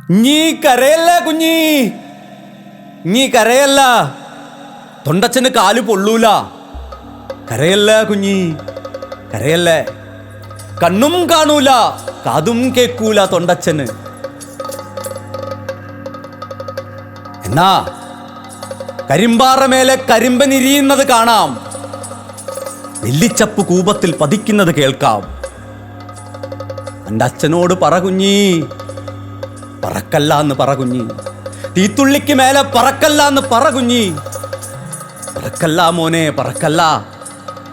നീ കരയല്ല കുഞ്ഞി, നീ കരയല്ല. തൊണ്ടച്ചന് കാല് പൊള്ളൂല. കരയല്ല കുഞ്ഞി, കരയല്ലേ. കണ്ണും കാണൂല, കാതും കേൾക്കൂല തൊണ്ടച്ചന്. എന്നാ കരിമ്പാറ മേലെ കരിമ്പനിരിയുന്നത് കാണാം, നെല്ലിച്ചപ്പ് കൂപത്തിൽ പതിക്കുന്നത് കേൾക്കാം. എൻ്റെ അച്ഛനോട് പറ കുഞ്ഞി, പറക്കല്ല എന്ന് പറ കുഞ്ഞി. തീത്തുള്ളിക്ക് മേലെ പറക്കല്ല എന്ന് പറ കുഞ്ഞി. പറക്കല്ല മോനെ, പറക്കല്ല.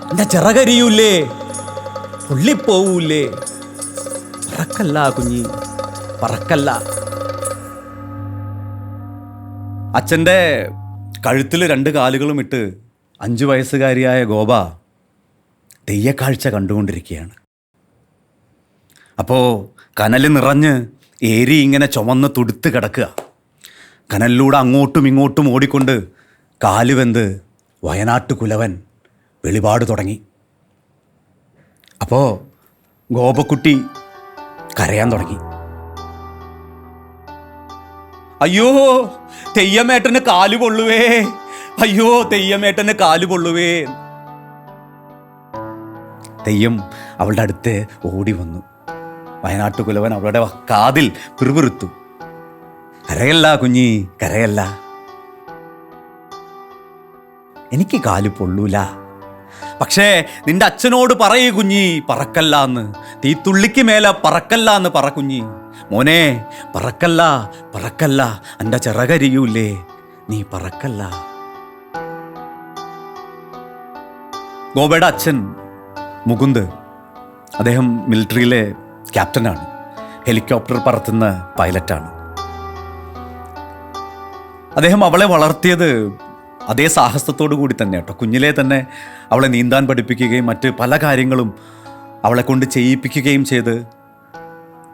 എൻ്റെ ചിറകരിയൂലേ, പൊള്ളിപ്പോവൂലേ. പറക്കല്ല കുഞ്ഞി, പറക്കല്ല. അച്ഛൻ്റെ കഴുത്തിൽ 2 കാലുകളും ഇട്ട് 5 വയസ്സുകാരിയായ ഗോപ തെയ്യക്കാഴ്ച കണ്ടുകൊണ്ടിരിക്കുകയാണ്. അപ്പോൾ കനൽ നിറഞ്ഞ് ഏരി ഇങ്ങനെ ചുമന്ന് തുടുത്ത് കിടക്കുക. കനലിലൂടെ അങ്ങോട്ടും ഇങ്ങോട്ടും ഓടിക്കൊണ്ട് കാലുവെന്ത് വയനാട്ടു കുലവൻ വെളിപാട് തുടങ്ങി. അപ്പോൾ ഗോപക്കുട്ടി കരയാൻ തുടങ്ങി. അയ്യോ തെയ്യമേട്ടന് കാല് പൊള്ളുവേ, അയ്യോ തെയ്യമേട്ടന് കാല് പൊള്ളുവേ. തെയ്യം അവളുടെ അടുത്ത് ഓടി വന്നു. വയനാട്ടുകുലവൻ അവളുടെ കാതിൽ പിറുപിറുത്തു. കരയല്ല കുഞ്ഞി, കരയല്ല. എനിക്ക് കാല് പൊള്ളൂല. പക്ഷേ നിന്റെ അച്ഛനോട് പറയൂ കുഞ്ഞി, പറക്കല്ല എന്ന്. തീത്തുള്ളിക്ക് മേലെ പറക്കല്ല എന്ന് പറ കുഞ്ഞി. മോനെ പറക്കല്ല, പറക്കല്ല. എൻ്റെ ചിറകരിയൂലേ, നീ പറക്കല്ല. ഗോപയുടെ അച്ഛൻ മുകുന്ദ്, അദ്ദേഹം മിലിറ്ററിയിലെ ക്യാപ്റ്റനാണ്, ഹെലികോപ്റ്റർ പറത്തുന്ന പൈലറ്റാണ്. അദ്ദേഹം അവളെ വളർത്തിയത് അതേ സാഹസത്തോടു കൂടി തന്നെ കേട്ടോ. കുഞ്ഞിലെ തന്നെ അവളെ നീന്താൻ പഠിപ്പിക്കുകയും മറ്റ് പല കാര്യങ്ങളും അവളെ കൊണ്ട് ചെയ്യിപ്പിക്കുകയും ചെയ്ത്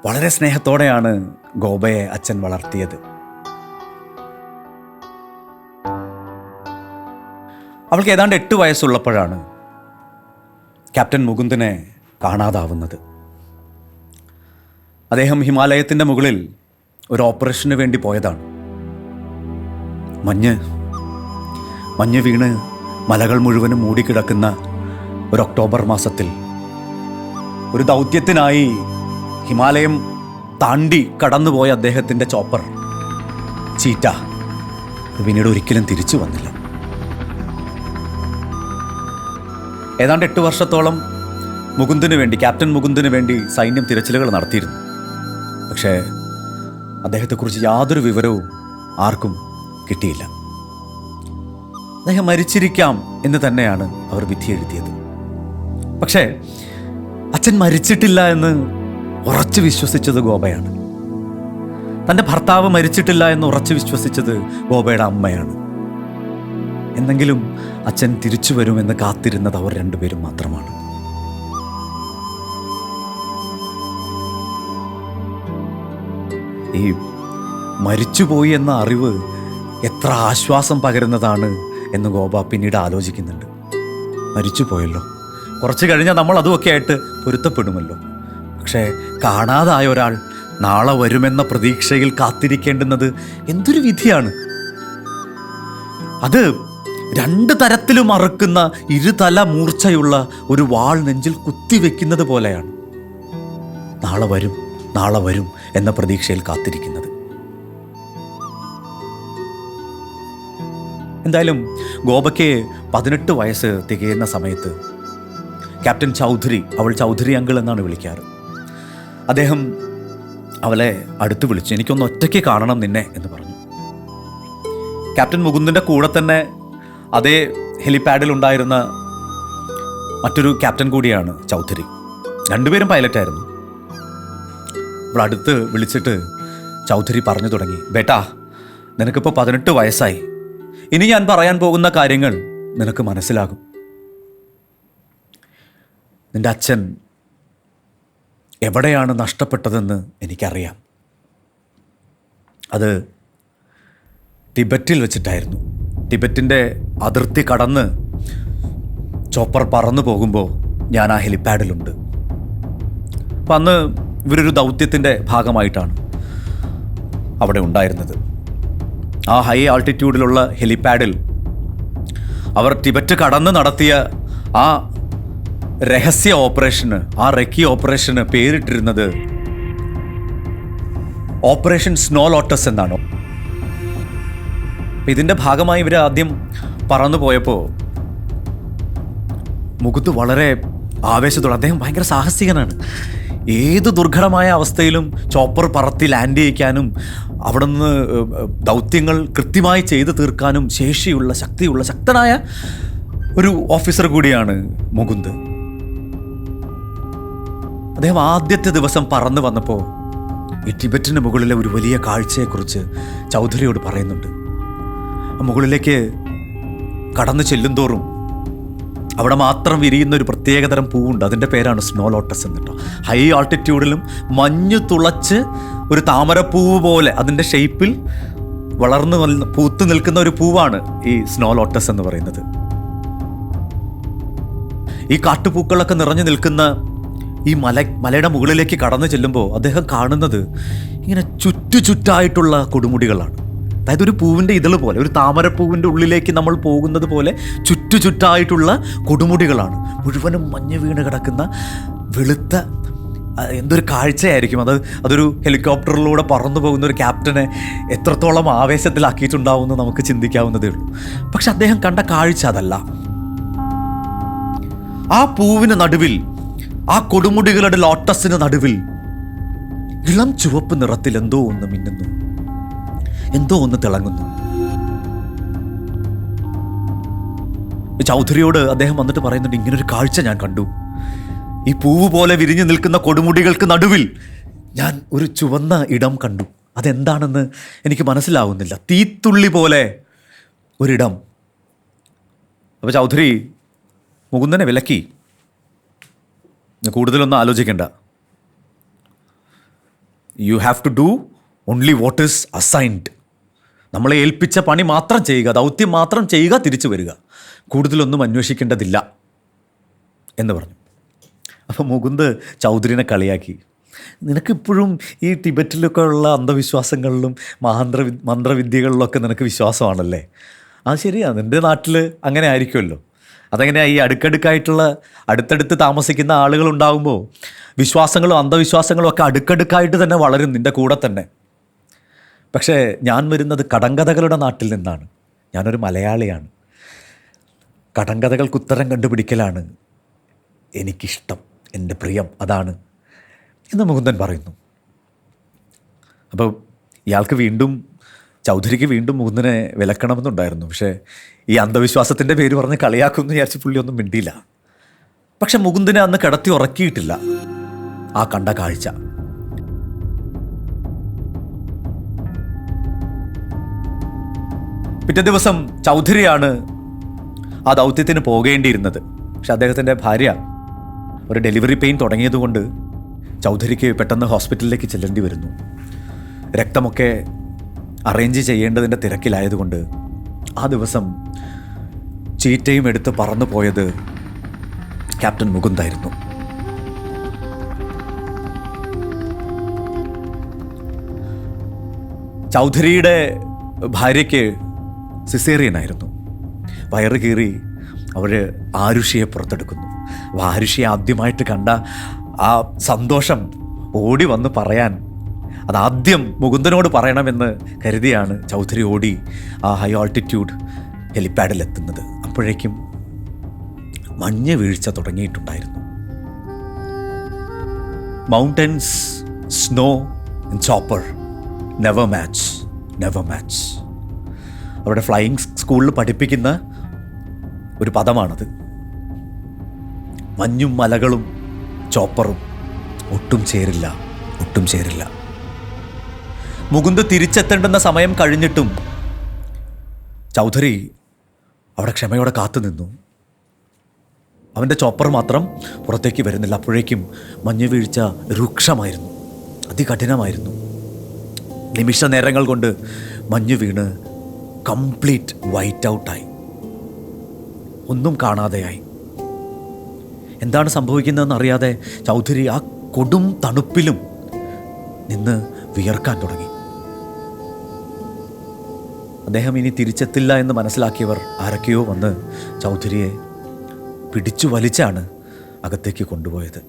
വളരെ സ്നേഹത്തോടെയാണ് ഗോപയെ അച്ഛൻ വളർത്തിയത്. അവൾക്ക് ഏതാണ്ട് 8 വയസ്സുള്ളപ്പോഴാണ് ക്യാപ്റ്റൻ മുകുന്ദിനെ കാണാതാവുന്നത്. അദ്ദേഹം ഹിമാലയത്തിൻ്റെ മുകളിൽ ഒരു ഓപ്പറേഷന് വേണ്ടി പോയതാണ്. മഞ്ഞ് വീണ് മലകൾ മുഴുവനും മൂടിക്കിടക്കുന്ന ഒരു ഒക്ടോബർ മാസത്തിൽ ഒരു ദൗത്യത്തിനായി ഹിമാലയം താണ്ടി കടന്നുപോയ അദ്ദേഹത്തിൻ്റെ ചോപ്പർ ചീറ്റ പിന്നീട് ഒരിക്കലും തിരിച്ചു വന്നില്ല. ഏതാണ്ട് 8 വർഷത്തോളം മുകുന്ദിന് വേണ്ടി, ക്യാപ്റ്റൻ മുകുന്ദിന് വേണ്ടി സൈന്യം തിരച്ചിലുകൾ നടത്തിയിരുന്നു. പക്ഷേ അദ്ദേഹത്തെക്കുറിച്ച് യാതൊരു വിവരവും ആർക്കും കിട്ടിയില്ല. അദ്ദേഹം മരിച്ചിരിക്കാം എന്ന് തന്നെയാണ് അവർ വിധി എഴുതിയത്. പക്ഷേ അച്ഛൻ മരിച്ചിട്ടില്ല എന്ന് ഉറച്ചു വിശ്വസിച്ചത് ഗോപയാണ്. തൻ്റെ ഭർത്താവ് മരിച്ചിട്ടില്ല എന്ന് ഉറച്ചു വിശ്വസിച്ചത് ഗോപയുടെ അമ്മയാണ്. എന്നെങ്കിലും അച്ഛൻ തിരിച്ചു വരുമെന്ന് കാത്തിരുന്നത് അവർ 2 പേരും മാത്രമാണ്. ഈ മരിച്ചുപോയി എന്ന അറിവ് എത്ര ആശ്വാസം പകരുന്നതാണ് എന്ന് ഗോപ പിന്നീട് ആലോചിക്കുന്നുണ്ട്. മരിച്ചു പോയല്ലോ, കുറച്ച് കഴിഞ്ഞാൽ നമ്മൾ അതുമൊക്കെ ആയിട്ട് പൊരുത്തപ്പെടുമല്ലോ. പക്ഷേ കാണാതായ ഒരാൾ നാളെ വരുമെന്ന പ്രതീക്ഷയിൽ കാത്തിരിക്കേണ്ടുന്നത് എന്തൊരു വിധിയാണ്. അത് 2 തരത്തിലും അറുക്കുന്ന ഇരുതല മൂർച്ചയുള്ള ഒരു വാൾ നെഞ്ചിൽ കുത്തിവെക്കുന്നത് പോലെയാണ്. നാളെ വരും, നാളെ വരും എന്ന പ്രതീക്ഷയിൽ കാത്തിരിക്കുന്നത്. എന്തായാലും ഗോപയ്ക്ക് 18 വയസ്സ് തികയുന്ന സമയത്ത് ക്യാപ്റ്റൻ ചൗധരി, അവൾ ചൗധരി അങ്കിൾ എന്നാണ് വിളിക്കാറ്, അദ്ദേഹം അവളെ അടുത്ത് വിളിച്ചു. എനിക്കൊന്ന് ഒറ്റയ്ക്ക് കാണണം നിന്നെ എന്ന് പറഞ്ഞു. ക്യാപ്റ്റൻ മുകുന്ദിൻ്റെ കൂടെ തന്നെ അതേ ഹെലിപാഡിൽ ഉണ്ടായിരുന്ന മറ്റൊരു ക്യാപ്റ്റൻ കൂടിയാണ് ചൗധരി. 2 പേരും പൈലറ്റായിരുന്നു. അവൾ അടുത്ത് വിളിച്ചിട്ട് ചൗധരി പറഞ്ഞു തുടങ്ങി, ബേട്ടാ നിനക്കിപ്പോൾ 18 വയസ്സായി. ഇനി ഞാൻ പറയാൻ പോകുന്ന കാര്യങ്ങൾ നിനക്ക് മനസ്സിലാകും. നിന്റെ അച്ഛൻ എവിടെയാണ് നഷ്ടപ്പെട്ടതെന്ന് എനിക്കറിയാം. അത് ടിബറ്റിൽ വെച്ചിട്ടായിരുന്നു. ടിബറ്റിൻ്റെ അതിർത്തി കടന്ന് ചോപ്പർ പറന്നു പോകുമ്പോൾ ഞാൻ ആ ഹെലിപാഡിലുണ്ട്. അപ്പം അന്ന് ഇവരൊരു ദൗത്യത്തിൻ്റെ ഭാഗമായിട്ടാണ്. അവിടെ ഉണ്ടായിരുന്നത്. ആ ഹൈ ആൾട്ടിറ്റ്യൂഡിലുള്ള ഹെലിപാഡിൽ അവർ ടിബറ്റ് കടന്ന് നടത്തിയ ആ രഹസ്യ ഓപ്പറേഷന്, ആ റെക്കി ഓപ്പറേഷന് പേരിട്ടിരുന്നത് ഓപ്പറേഷൻ സ്നോ ലോട്ടസ് എന്നാണ്. ഇതിൻ്റെ ഭാഗമായി ഇവർ ആദ്യം പറന്നു പോയപ്പോൾ മുകുന്ദ് വളരെ ആവേശത്തോടെ, അദ്ദേഹം ഭയങ്കര സാഹസികനാണ്, ഏത് ദുർഘടമായ അവസ്ഥയിലും ചോപ്പർ പറത്തി ലാൻഡ് ചെയ്യിക്കാനും അവിടെ നിന്ന് ദൗത്യങ്ങൾ കൃത്യമായി ചെയ്തു തീർക്കാനും ശേഷിയുള്ള ശക്തനായ ഒരു ഓഫീസർ കൂടിയാണ് മുകുന്ദ്. അദ്ദേഹം ആദ്യത്തെ ദിവസം പറന്നു വന്നപ്പോൾ ഈ ടിബറ്റിന് മുകളിലെ ഒരു വലിയ കാഴ്ചയെക്കുറിച്ച് ചൗധരിയോട് പറയുന്നുണ്ട്. മുകളിലേക്ക് കടന്നു ചെല്ലുന്തോറും അവിടെ മാത്രം വിരിയുന്ന ഒരു പ്രത്യേകതരം പൂവുണ്ട്, അതിൻ്റെ പേരാണ് സ്നോ ലോട്ടസ് എന്നിട്ടോ. ഹൈ ആൾട്ടിറ്റ്യൂഡിലും മഞ്ഞ് തുളച്ച് ഒരു താമരപ്പൂവ് പോലെ അതിൻ്റെ ഷേപ്പിൽ പൂത്തു നിൽക്കുന്ന ഒരു പൂവാണ് ഈ സ്നോ ലോട്ടസ് എന്ന് പറയുന്നത്. ഈ കാട്ടുപൂക്കളൊക്കെ നിറഞ്ഞു നിൽക്കുന്ന ഈ മലയുടെ മുകളിലേക്ക് കടന്നു ചെല്ലുമ്പോൾ അദ്ദേഹം കാണുന്നത് ഇങ്ങനെ ചുറ്റായിട്ടുള്ള കൊടുമുടികളാണ്. അതായത് ഒരു പൂവിൻ്റെ ഇതള് പോലെ, ഒരു താമരപ്പൂവിൻ്റെ ഉള്ളിലേക്ക് നമ്മൾ പോകുന്നത് പോലെ ചുറ്റായിട്ടുള്ള കൊടുമുടികളാണ്. മുഴുവനും മഞ്ഞ് വീണ് കിടക്കുന്ന വെളുത്ത എന്തൊരു കാഴ്ചയായിരിക്കും അതൊരു ഹെലികോപ്റ്ററിലൂടെ പറന്നു പോകുന്ന ഒരു ക്യാപ്റ്റനെ എത്രത്തോളം ആവേശത്തിലാക്കിയിട്ടുണ്ടാവുമെന്ന് നമുക്ക് ചിന്തിക്കാവുന്നതേ ഉള്ളൂ. പക്ഷെ അദ്ദേഹം കണ്ട കാഴ്ച അതല്ല. ആ പൂവിന് നടുവിൽ, ആ കൊടുമുടികളുടെ ലോട്ടസിന് നടുവിൽ ഇളം ചുവപ്പ് നിറത്തിൽ എന്തോ ഒന്ന് മിന്നുന്നു, എന്തോ ഒന്ന് തിളങ്ങുന്നു. ചൗധരിയോട് അദ്ദേഹം വന്നിട്ട് പറയുന്നുണ്ട്, ഇങ്ങനൊരു കാഴ്ച ഞാൻ കണ്ടു. ഈ പൂവ് പോലെ വിരിഞ്ഞു നിൽക്കുന്ന കൊടുമുടികൾക്ക് നടുവിൽ ഞാൻ ഒരു ചുവന്ന ഇടം കണ്ടു. അതെന്താണെന്ന് എനിക്ക് മനസ്സിലാവുന്നില്ല. തീത്തുള്ളി പോലെ ഒരിടം. അപ്പോൾ ചൗധരി മുകുന്ദനെ വിലക്കി, കൂടുതലൊന്നും ആലോചിക്കേണ്ട, you have to do only what is assigned. നമ്മളെ ഏൽപ്പിച്ച പണി മാത്രം ചെയ്യുക, ദൗത്യം മാത്രം ചെയ്യുക, തിരിച്ചു വരിക, കൂടുതലൊന്നും അന്വേഷിക്കേണ്ടതില്ല എന്ന് പറഞ്ഞു. അപ്പോൾ മുകുന്ദ് ചൗധരിനെ കളിയാക്കി, നിനക്കിപ്പോഴും ഈ ടിബറ്റിലൊക്കെ ഉള്ള അന്ധവിശ്വാസങ്ങളിലും മന്ത്രവിദ്യകളിലൊക്കെ നിനക്ക് വിശ്വാസമാണല്ലേ? അത് ശരിയാണ്, നിൻ്റെ നാട്ടിൽ അങ്ങനെ ആയിരിക്കുമല്ലോ. അതെങ്ങനെയാണ്, ഈ അടുത്തടുത്ത് താമസിക്കുന്ന ആളുകളുണ്ടാകുമ്പോൾ വിശ്വാസങ്ങളും അന്ധവിശ്വാസങ്ങളും ഒക്കെ അടുക്കടുക്കായിട്ട് തന്നെ വളരും നിൻ്റെ കൂടെ തന്നെ. പക്ഷേ ഞാൻ വരുന്നത് കടങ്കഥകളുടെ നാട്ടിൽ നിന്നാണ്. ഞാനൊരു മലയാളിയാണ്. കടങ്കഥകൾക്ക് ഉത്തരം കണ്ടുപിടിക്കലാണ് എനിക്കിഷ്ടം, എൻ്റെ പ്രിയം അതാണ് എന്ന് മുകുന്ദൻ പറയുന്നു. അപ്പോൾ ചൗധരിക്ക് വീണ്ടും മുകുന്ദനെ വിലക്കണമെന്നുണ്ടായിരുന്നു. പക്ഷേ ഈ അന്ധവിശ്വാസത്തിൻ്റെ പേര് പറഞ്ഞ് കളിയാക്കുമെന്ന് വിചാരിച്ച് പുള്ളി ഒന്നും മിണ്ടിയില്ല. പക്ഷെ മുകുന്ദനെ അന്ന് കിടത്തി ഉറക്കിയിട്ടില്ല ആ കണ്ട കാഴ്ച. പിറ്റേ ദിവസം ചൗധരിയാണ് ആ ദൗത്യത്തിന് പോകേണ്ടിയിരുന്നത്. പക്ഷെ അദ്ദേഹത്തിൻ്റെ ഭാര്യ ഒരു ഡെലിവറി പെയിൻ തുടങ്ങിയതുകൊണ്ട് ചൗധരിക്ക് പെട്ടെന്ന് ഹോസ്പിറ്റലിലേക്ക് ചെല്ലേണ്ടി വരുന്നു. രക്തമൊക്കെ അറേഞ്ച് ചെയ്യേണ്ടതിൻ്റെ തിരക്കിലായതുകൊണ്ട് ആ ദിവസം ചീറ്റയും എടുത്ത് പറന്നു പോയത് ക്യാപ്റ്റൻ മുകുന്ദായിരുന്നു. ചൗധരിയുടെ ഭാര്യയ്ക്ക് സിസേറിയനായിരുന്നു. വയറ് കീറി അവർ ആരുഷിയെ പുറത്തെടുക്കുന്നു. അപ്പോൾ ആരുഷിയെ ആദ്യമായിട്ട് കണ്ട ആ സന്തോഷം ഓടി വന്ന് പറയാൻ, അതാദ്യം മുകുന്ദനോട് പറയണമെന്ന് കരുതിയാണ് ചൗധരി ഓടി ആ ഹൈ ആൾട്ടിറ്റ്യൂഡ് ഹെലിപാഡിലെത്തുന്നത്. അപ്പോഴേക്കും മഞ്ഞ് വീഴ്ച തുടങ്ങിയിട്ടുണ്ടായിരുന്നു. Mountains, snow and chopper, never match. അവിടെ ഫ്ലൈയിങ് സ്കൂളിൽ പഠിപ്പിക്കുന്ന ഒരു പദമാണത്. മഞ്ഞും മലകളും ചോപ്പറും ഒട്ടും ചേരില്ല. മുകുന്ദ് തിരിച്ചെത്തേണ്ടുന്ന സമയം കഴിഞ്ഞിട്ടും ചൗധരി അവിടെ ക്ഷമയോടെ കാത്തുനിന്നു. അവൻ്റെ ചോപ്പർ മാത്രം പുറത്തേക്ക് വരുന്നില്ല. അപ്പോഴേക്കും മഞ്ഞ് വീഴ്ച രൂക്ഷമായിരുന്നു, അതികഠിനമായിരുന്നു. നിമിഷ നേരങ്ങൾ കൊണ്ട് മഞ്ഞ് വീണ് കംപ്ലീറ്റ് വൈറ്റ് ഔട്ടായി, ഒന്നും കാണാതെയായി. എന്താണ് സംഭവിക്കുന്നതെന്ന് അറിയാതെ ചൗധരി ആ കൊടും തണുപ്പിലും നിന്ന് വിയർക്കാൻ തുടങ്ങി. അദ്ദേഹം ഇനി തിരിച്ചെത്തില്ല എന്ന് മനസ്സിലാക്കിയവർ ആരൊക്കെയോ വന്ന് ചൗധരിയെ പിടിച്ചു വലിച്ചാണ് അകത്തേക്ക് കൊണ്ടുപോയത്.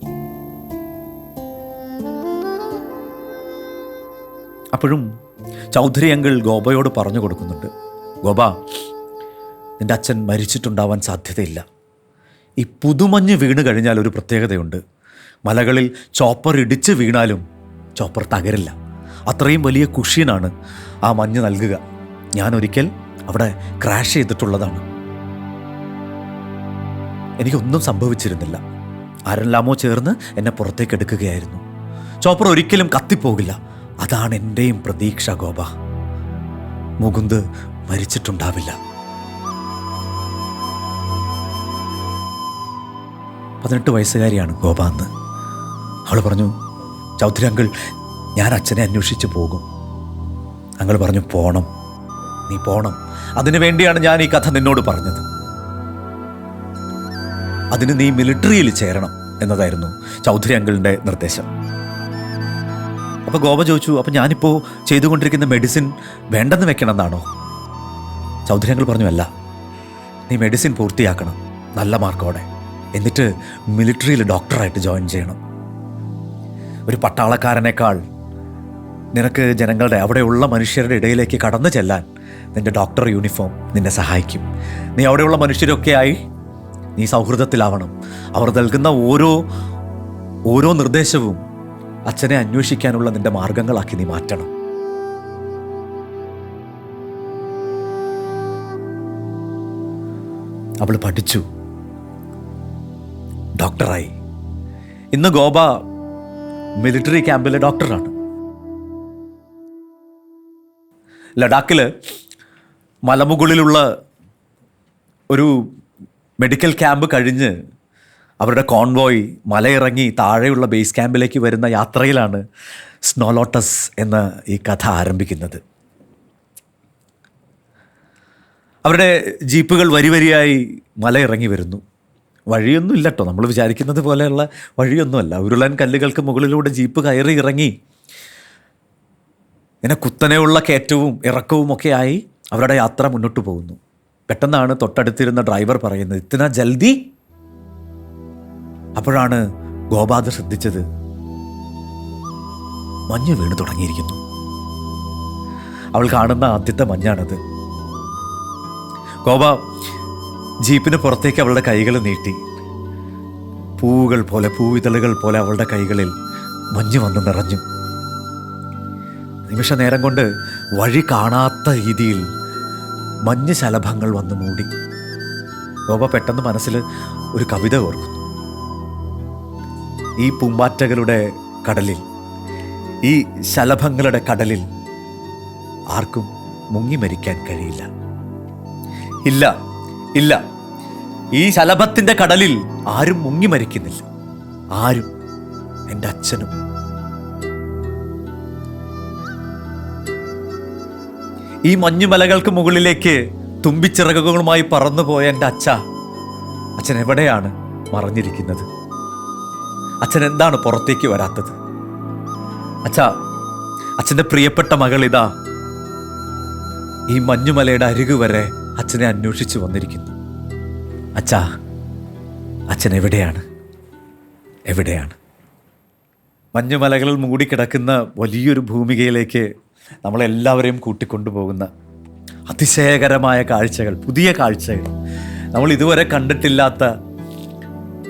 അപ്പോഴും ചൗധരി അങ്കിൾ ഗോപയോട് പറഞ്ഞു കൊടുക്കുന്നുണ്ട്, ഗോപ, നിൻ്റെ അച്ഛൻ മരിച്ചിട്ടുണ്ടാവാൻ സാധ്യതയില്ല. ഈ പുതുമഞ്ഞ് വീണ് കഴിഞ്ഞാൽ ഒരു പ്രത്യേകതയുണ്ട്. മലകളിൽ ചോപ്പർ ഇടിച്ച് വീണാലും ചോപ്പർ തകരില്ല. അത്രയും വലിയ കുഷ്യനാണ് ആ മഞ്ഞ് നൽകുക. ഞാനൊരിക്കൽ അവിടെ ക്രാഷ് ചെയ്തിട്ടുള്ളതാണ്. എനിക്കൊന്നും സംഭവിച്ചിരുന്നില്ല. ആരെല്ലാമോ ചേർന്ന് എന്നെ പുറത്തേക്ക് എടുക്കുകയായിരുന്നു. ചോപ്പർ ഒരിക്കലും കത്തിപ്പോകില്ല. അതാണ് എൻ്റെയും പ്രതീക്ഷ ഗോപ. മുകുന്ദ് മരിച്ചിട്ടുണ്ടാവില്ല. 18 വയസ്സുകാരിയാണ് ഗോപ എന്ന്. അവൾ പറഞ്ഞു, ചൗധരി അങ്കിൾ, ഞാൻ അച്ഛനെ അന്വേഷിച്ച് പോകും. അങ്കിൾ പറഞ്ഞു, പോണം, നീ പോണം. അതിനു വേണ്ടിയാണ് ഞാൻ ഈ കഥ നിന്നോട് പറഞ്ഞത്. അതിന് നീ മിലിറ്ററിയിൽ ചേരണം എന്നതായിരുന്നു ചൗധരി അങ്കിളിൻ്റെ നിർദ്ദേശം. അപ്പോൾ ഗോപ ചോദിച്ചു, അപ്പം ഞാനിപ്പോൾ ചെയ്തുകൊണ്ടിരിക്കുന്ന മെഡിസിൻ വേണ്ടെന്ന് വെക്കണം എന്നാണോ? ചൗധരി അങ്കിൾ പറഞ്ഞു, അല്ല, നീ മെഡിസിൻ പൂർത്തിയാക്കണം നല്ല മാർക്കോടെ. എന്നിട്ട് മിലിറ്ററിയിൽ ഡോക്ടറായിട്ട് ജോയിൻ ചെയ്യണം. ഒരു പട്ടാളക്കാരനേക്കാൾ നിനക്ക് ജനങ്ങളുടെ, അവിടെയുള്ള മനുഷ്യരുടെ ഇടയിലേക്ക് കടന്നു ചെല്ലാൻ നിൻ്റെ ഡോക്ടർ യൂണിഫോം നിന്നെ സഹായിക്കും. നീ അവിടെയുള്ള മനുഷ്യരൊക്കെയായി നീ സൗഹൃദത്തിലാവണം. അവർ നൽകുന്ന ഓരോ നിർദ്ദേശവും അച്ഛനെ അന്വേഷിക്കാനുള്ള നിൻ്റെ മാർഗങ്ങളാക്കി നീ മാറ്റണം. അവൾ പഠിച്ചു, ഡോക്ടറായി. ഇന്ന് ഗോപ മിലിറ്ററി ക്യാമ്പിലെ ഡോക്ടറാണ്. ലഡാക്കിൽ മലമുകളിലുള്ള ഒരു മെഡിക്കൽ ക്യാമ്പ് കഴിഞ്ഞ് അവരുടെ കോൺവോയ് മലയിറങ്ങി താഴെയുള്ള ബേസ് ക്യാമ്പിലേക്ക് വരുന്ന യാത്രയിലാണ് സ്നോ ലോട്ടസ് എന്ന ഈ കഥ ആരംഭിക്കുന്നത്. അവരുടെ ജീപ്പുകൾ വരിവരിയായി മലയിറങ്ങി വരുന്നു. വഴിയൊന്നും ഇല്ല കേട്ടോ, നമ്മൾ വിചാരിക്കുന്നത് പോലെയുള്ള വഴിയൊന്നുമല്ല. ഉരുളൻ കല്ലുകൾക്ക് മുകളിലൂടെ ജീപ്പ് കയറി ഇറങ്ങി ഇങ്ങനെ കുത്തനെയുള്ള കയറ്റവും ഇറക്കവും ഒക്കെ ആയി അവരുടെ യാത്ര മുന്നോട്ട് പോകുന്നു. പെട്ടെന്നാണ് തൊട്ടടുത്തിരുന്ന ഡ്രൈവർ പറയുന്നത്, ഇത്തന ജൽദി. അപ്പോഴാണ് ഗോപാദ ശ്രദ്ധിച്ചത്, മഞ്ഞ് വീണ് തുടങ്ങിയിരിക്കുന്നു. അവൾ കാണുന്ന ആദ്യത്തെ മഞ്ഞാണത്. ഗോപ ജീപ്പിന് പുറത്തേക്ക് അവളുടെ കൈകൾ നീട്ടി. പൂവുകൾ പോലെ, പൂവിതളുകൾ പോലെ അവളുടെ കൈകളിൽ മഞ്ഞ് വന്ന് നിറഞ്ഞു. നിമിഷ നേരം കൊണ്ട് വഴി കാണാത്ത രീതിയിൽ മഞ്ഞ് ശലഭങ്ങൾ വന്ന് മൂടി. ഗോപ പെട്ടെന്ന് മനസ്സിൽ ഒരു കവിത ഓർക്കുന്നു. ഈ പൂമ്പാറ്റകളുടെ കടലിൽ, ഈ ശലഭങ്ങളുടെ കടലിൽ ആർക്കും മുങ്ങി മരിക്കാൻ കഴിയില്ല. ഇല്ല ഇല്ല, ഈ ശലഭത്തിൻ്റെ കടലിൽ ആരും മുങ്ങി മരിക്കുന്നില്ല. ആരും, എൻ്റെ അച്ഛനും. ഈ മഞ്ഞുമലകൾക്ക് മുകളിലേക്ക് തുമ്പിച്ചിറകുകളുമായി പറന്നുപോയ എൻ്റെ അച്ഛൻ എവിടെയാണ് മറഞ്ഞിരിക്കുന്നത്? അച്ഛൻ എന്താണ് പുറത്തേക്ക് വരാത്തത്? അച്ഛൻ്റെ പ്രിയപ്പെട്ട മകൾ ഇതാ ഈ മഞ്ഞുമലയുടെ അരികു വരെ അച്ഛനെ അന്വേഷിച്ച് വന്നിരിക്കുന്നു. അച്ഛൻ എവിടെയാണ്? മഞ്ഞുമലകളിൽ മൂടിക്കിടക്കുന്ന വലിയൊരു ഭൂമികയിലേക്ക് നമ്മളെല്ലാവരെയും കൂട്ടിക്കൊണ്ടുപോകുന്ന അതിശയകരമായ കാഴ്ചകൾ, പുതിയ കാഴ്ചകൾ, നമ്മൾ ഇതുവരെ കണ്ടിട്ടില്ലാത്ത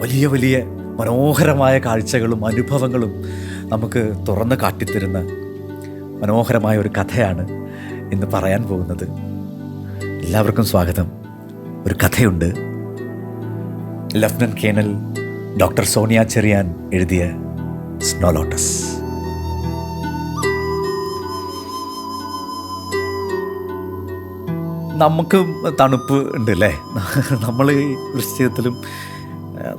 വലിയ വലിയ മനോഹരമായ കാഴ്ചകളും അനുഭവങ്ങളും നമുക്ക് തുറന്ന് കാട്ടിത്തരുന്ന മനോഹരമായ ഒരു കഥയാണ് ഇന്ന് പറയാൻ പോകുന്നത്. എല്ലാവർക്കും സ്വാഗതം. ഒരു കഥയുണ്ട്. Lieutenant colonel doctor Sonia Cheriyan എഴുതിയ സ്നോ ലോട്ടസ്. നമുക്ക് തണുപ്പ് ഉണ്ട് അല്ലേ? നമ്മൾ ഈ വൃശ്ചികത്തിലും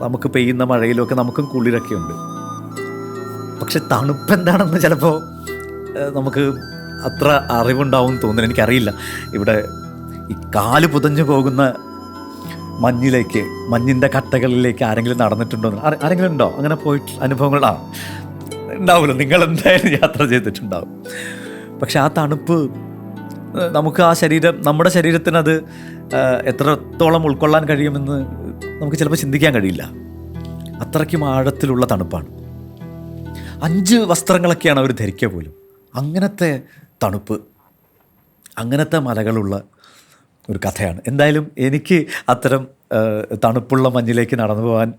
നമുക്ക് പെയ്യുന്ന മഴയിലുമൊക്കെ നമുക്കും കുളിരൊക്കെ ഉണ്ട്. പക്ഷെ തണുപ്പ് എന്താണെന്ന് ചിലപ്പോൾ നമുക്ക് അത്ര അറിവുണ്ടാവും തോന്നുന്നു, എനിക്കറിയില്ല. ഇവിടെ ഈ കാല് പുതഞ്ഞു പോകുന്ന മഞ്ഞിലേക്ക്, മഞ്ഞിൻ്റെ കട്ടകളിലേക്ക് ആരെങ്കിലും നടന്നിട്ടുണ്ടോ? ആരെങ്കിലും ഉണ്ടോ അങ്ങനെ പോയിട്ട് അനുഭവങ്ങൾ? ഉണ്ടാവുമല്ലോ, നിങ്ങൾ എന്തായാലും യാത്ര ചെയ്തിട്ടുണ്ടാവും. പക്ഷെ ആ തണുപ്പ് നമുക്ക് ആ ശരീരം, നമ്മുടെ ശരീരത്തിനത് എത്രത്തോളം ഉൾക്കൊള്ളാൻ കഴിയുമെന്ന് നമുക്ക് ചിലപ്പോൾ ചിന്തിക്കാൻ കഴിയില്ല. അത്രയ്ക്കും ആഴത്തിലുള്ള തണുപ്പാണ്. 5 വസ്ത്രങ്ങളൊക്കെയാണ് അവർ ധരിക്കുക പോലും. അങ്ങനത്തെ തണുപ്പ്, അങ്ങനത്തെ മലകളുള്ള ഒരു കഥയാണ്. എന്തായാലും എനിക്ക് അത്തരം തണുപ്പുള്ള മഞ്ഞിലേക്ക് നടന്നു പോകാൻ